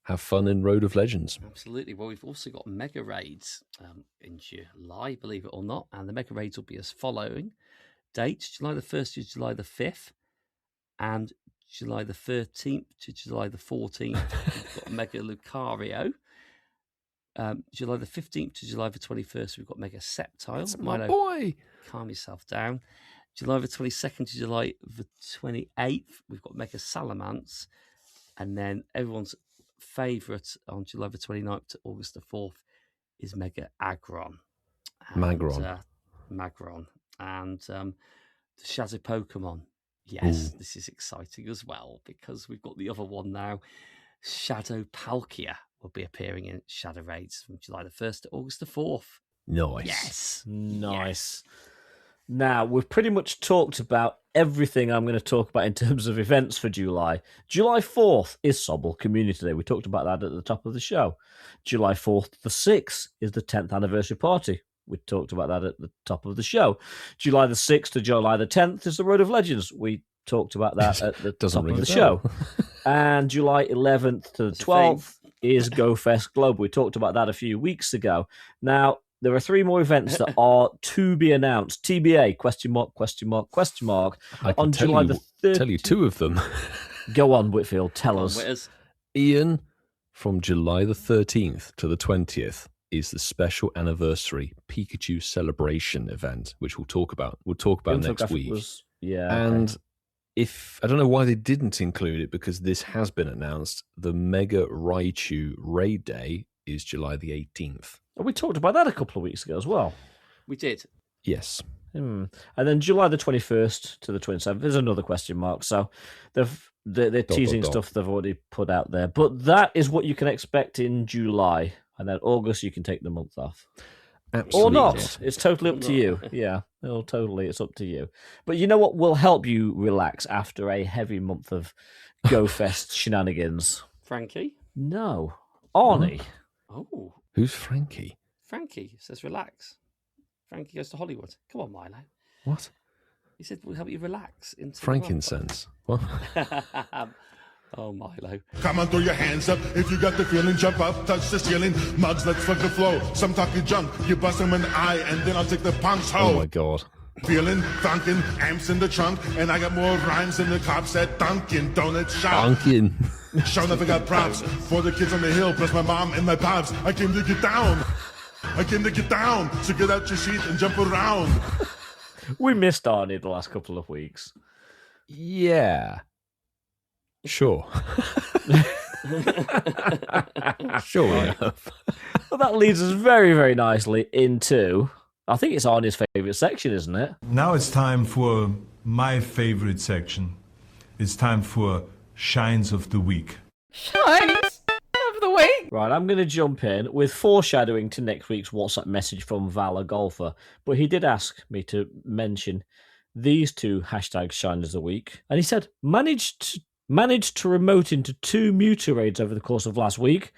Have fun in Road of Legends. Absolutely. Well, we've also got mega raids in July, believe it or not. And the mega raids will be as following. Dates, July the 1st to July the 5th. And July the 13th to July the 14th, we've got Mega Lucario. July the 15th to July the 21st, we've got Mega Sceptile. That's my boy. Calm yourself down. July the 22nd to July the 28th, we've got Mega Salamence. And then everyone's favourite on July the 29th to August the 4th is Mega Aggron. Magron. And the Shadow Pokemon. Yes, This is exciting as well because we've got the other one now. Shadow Palkia will be appearing in Shadow Raids from July the 1st to August the 4th. Nice. Yes. Nice. Now, we've pretty much talked about everything I'm going to talk about in terms of events for July. July 4th is Sobble Community Day. We talked about that at the top of the show. July 4th to the 6th is the 10th anniversary party. We talked about that at the top of the show. July the 6th to July the 10th is the Road of Legends. We talked about that at the Doesn't top ring of the a bell. show. And July 11th to the 12th is GoFest Globe. We talked about that a few weeks ago. Now, there are 3 more events that are to be announced. TBA, question mark, question mark, question mark. I can on July the 30th. tell you 2 of them. Go on, Whitfield, tell us. Ian, from July the 13th to the 20th is the special anniversary Pikachu celebration event, which we'll talk about. We'll talk about next week. And if I don't know why they didn't include it, because this has been announced, the Mega Raichu Raid Day is July the 18th. We talked about that a couple of weeks ago as well. We did. Yes. And then July the 21st to the 27th, there's another question mark. So they're teasing stuff they've already put out there. But that is what you can expect in July. And then August, you can take the month off. Absolutely. Or not. It's totally up to you. Yeah, it's up to you. But you know what will help you relax after a heavy month of GoFest shenanigans? Frankie? No. Arnie. Oh. Who's Frankie? Frankie says relax. Frankie goes to Hollywood. Come on, Milo. What? He said we'll help you relax. Into Frankincense. What? Oh, Milo. Come on, throw your hands up. If you got the feeling, jump up, touch the ceiling. Mugs, let's fuck the flow. Some talk you jump. You bust them in the eye, and then I'll take the punks home. Oh, my God. Feeling, thunking, amps in the trunk. And I got more rhymes than the cops at Dunkin' Donuts shop. Dunkin'. Sure enough, I got props for the kids on the hill, plus my mom and my pops. I came to get down. So get out your seat and jump around. We missed Arnie the last couple of weeks. Yeah. Sure. Sure we have. Well, that leads us very, very nicely into, I think it's Arnie's favourite section, isn't it? Now it's time for my favourite section. It's time for Shines of the Week. Shines of the week. Right, I'm going to jump in with foreshadowing to next week's WhatsApp message from Valor Golfer. But he did ask me to mention these 2 hashtags Shines of the Week. And he said, managed to remote into 2 Mewtwo raids over the course of last week,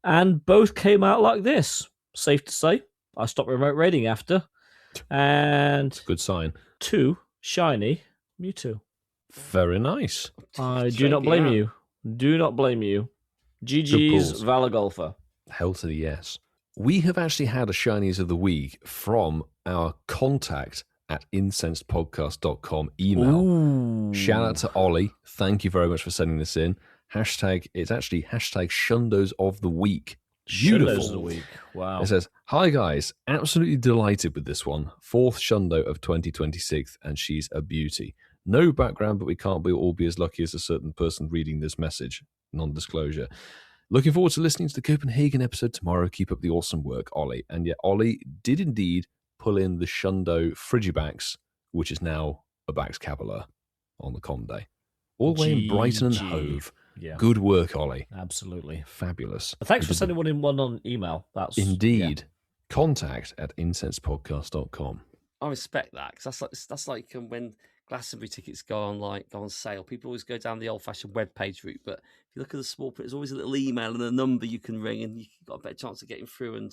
and both came out like this. Safe to say, I stopped remote raiding after. And good sign. 2 shiny Mewtwo. Very nice. I do not blame you. Do not blame you. GG's Valor Golfer. Hell to the yes. We have actually had a Shinies of the Week from our contact at incensedpodcast.com email. Ooh. Shout out to Ollie. Thank you very much for sending this in. It's actually hashtag Shundos of the Week. Beautiful. Shundos of the Week. Wow. It says, hi guys, absolutely delighted with this one. 4th Shundo of 2026, and she's a beauty. No background, but we can't all be as lucky as a certain person reading this message. Non-disclosure. Looking forward to listening to the Copenhagen episode tomorrow. Keep up the awesome work, Ollie. And yet Ollie did indeed pull in the Shundo Frigibax, which is now a Bax Cavalier on the com day. All the way in Brighton and Hove. Yeah. Good work, Ollie. Absolutely. Fabulous. Thanks for sending one on email. That's indeed. Yeah. Contact at incensedpodcast.com. I respect that, because that's like when Glastonbury tickets go on sale. People always go down the old-fashioned web page route, but if you look at the small print, there's always a little email and a number you can ring, and you've got a better chance of getting through and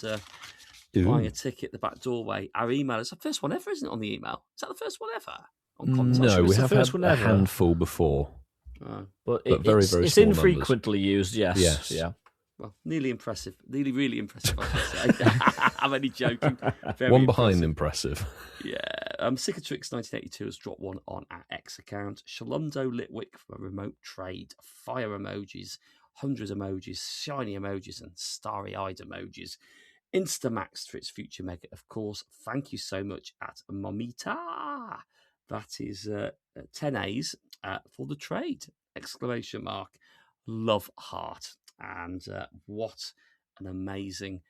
buying a ticket at the back doorway. Our email is the first one ever, isn't it, on the email? Is that the first one ever? On contact? No, we the have first had one a ever. handful before. But very, very it's small infrequently used, yes. Yes. Yeah. Well, nearly impressive. Nearly really impressive, I should say. I'm only joking. Very one behind impressive. Yeah. Cicatrix 1982 has dropped one on our X account. Shalondo Litwick from a remote trade. Fire emojis, 100 emojis, shiny emojis, and starry-eyed emojis. Instamaxed for its future mega, of course. Thank you so much at Momita. That is 10 A's for the trade! Exclamation mark. Love heart. And what an amazing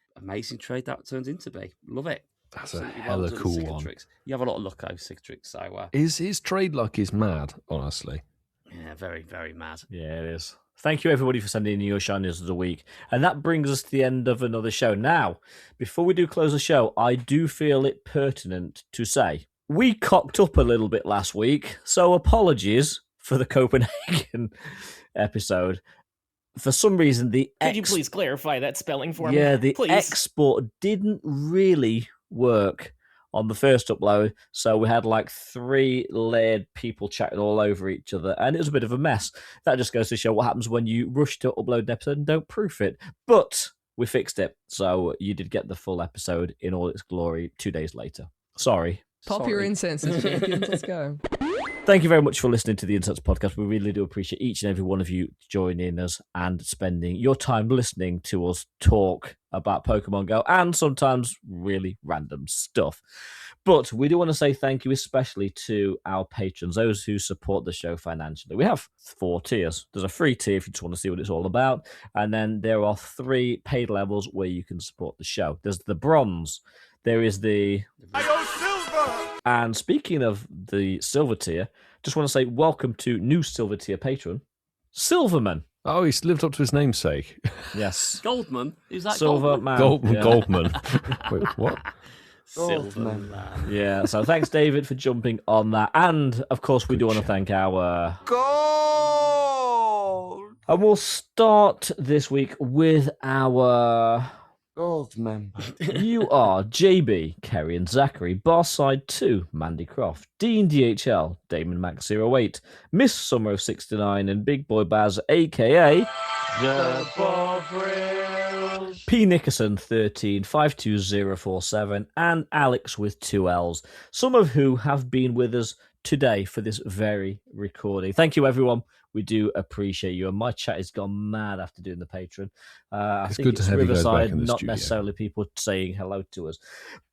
trade that turned into be. Love it. That's Absolutely a hella done, cool Cicatrix. one. You have a lot of luck, Cicatrix. So, His trade luck is mad, honestly. yeah, very, very mad. Yeah, it is. Thank you, everybody, for sending in your shinies of the week. And that brings us to the end of another show. Now, before we do close the show, I do feel it pertinent to say we cocked up a little bit last week, so apologies for the Copenhagen episode. For some reason, Could you please clarify that spelling for me? Yeah, the please? export didn't really work on the first upload, so we had like 3 layered people chatting all over each other, and it was a bit of a mess. That just goes to show what happens when you rush to upload an episode and don't proof it. But we fixed it, so you did get the full episode in all its glory 2 days later. Sorry. Pop your incenses, champions. Let's go. Thank you very much for listening to the Insights Podcast. We really do appreciate each and every one of you joining us and spending your time listening to us talk about Pokemon Go and sometimes really random stuff. But we do want to say thank you especially to our patrons, those who support the show financially. We have 4 tiers. There's a free tier if you just want to see what it's all about. And then there are 3 paid levels where you can support the show. There's the bronze. There is the... And speaking of the silver tier, just want to say welcome to new silver tier patron, Silverman. Oh, he's lived up to his namesake. Yes. Goldman? Is that Silverman? Goldman. Wait, what? Silverman. Yeah, so thanks, David, for jumping on that. And, of course, we do want to thank our... Gold! And we'll start this week with our... Gold member. You are JB, Kerry and Zachary, Barside 2, Mandy Croft, Dean DHL, Damon Max 08, Miss Summer of 69, and BigBoyBaz, aka The Bovrils. P. Nickerson 13, 52047, and Allex with 2 L's, some of who have been with us today for this very recording. Thank you, everyone. We do appreciate you. And my chat has gone mad after doing the Patreon. I think good to it's have you guys back Riverside, in the not studio. necessarily people saying hello to us.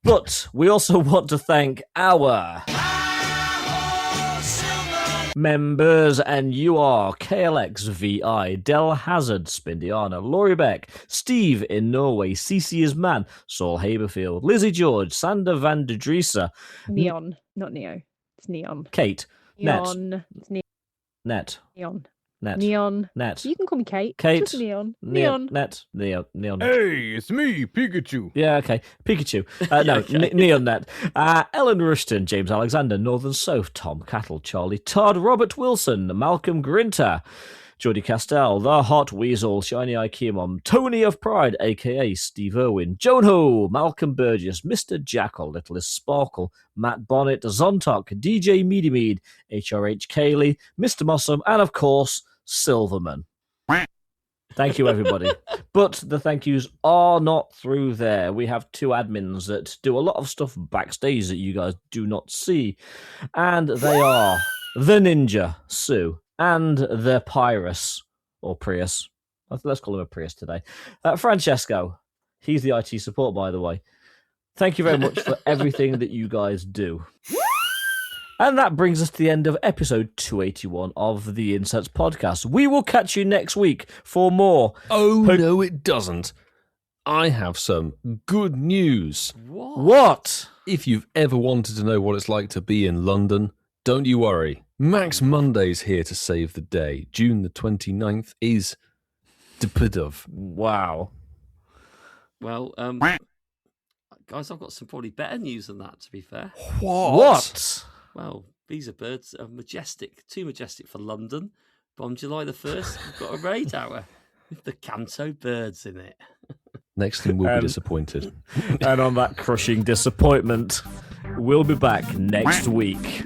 But we also want to thank our members, and you are KLXVI, Dell Hazard, Spindiana, Laurie Beck, Steve in Norway, CeeCeeismad, Saul Haberfield, Lizzie George, Sander van der Dreiesche, Neon, not Neo. It's Neon. Kate, Neon. It's Neon. Net, Neon. Net, Neon. Net, You can call me Kate. Kate, Just Neon. Neon. Net, Neon. Hey, it's me, Pikachu. Yeah, okay. Pikachu. No, Neonnet. Ellen Rushton, James Alexander, Northern Soph, Tom Cattle, Charlie Todd, Robert Wilson, Malcolm Grinter, Jordi Castel, Thehotweasel, shinyikeamom, TonyOfPride, a.k.a. Steve Irwin, Joohno, Malcolm Burgess, Mr. Jackal, littlestsparkle, Matt Bonnett, Zontok, DJ Meadymead, HRH Kaylee, Mr. Mossum, and of course, Silverman. Thank you, everybody. But the thank yous are not through there. We have 2 admins that do a lot of stuff backstage that you guys do not see. And they are the Ninja, Sue, and the Pyrus, or Prius. Let's call him a Prius today. Francesco. He's the IT support, by the way. Thank you very much for everything that you guys do. And that brings us to the end of episode 281 of the Insights Podcast. We will catch you next week for more. Oh, no, it doesn't. I have some good news. What? If you've ever wanted to know what it's like to be in London, don't you worry. Max Monday's here to save the day. June the 29th is Depidov. Wow. Well, guys, I've got some probably better news than that, to be fair. What? Well, these are birds are majestic, too majestic for London. But on July the 1st, we've got a raid hour with the Canto birds in it. Next thing, we'll be disappointed. And on that crushing disappointment, we'll be back next week.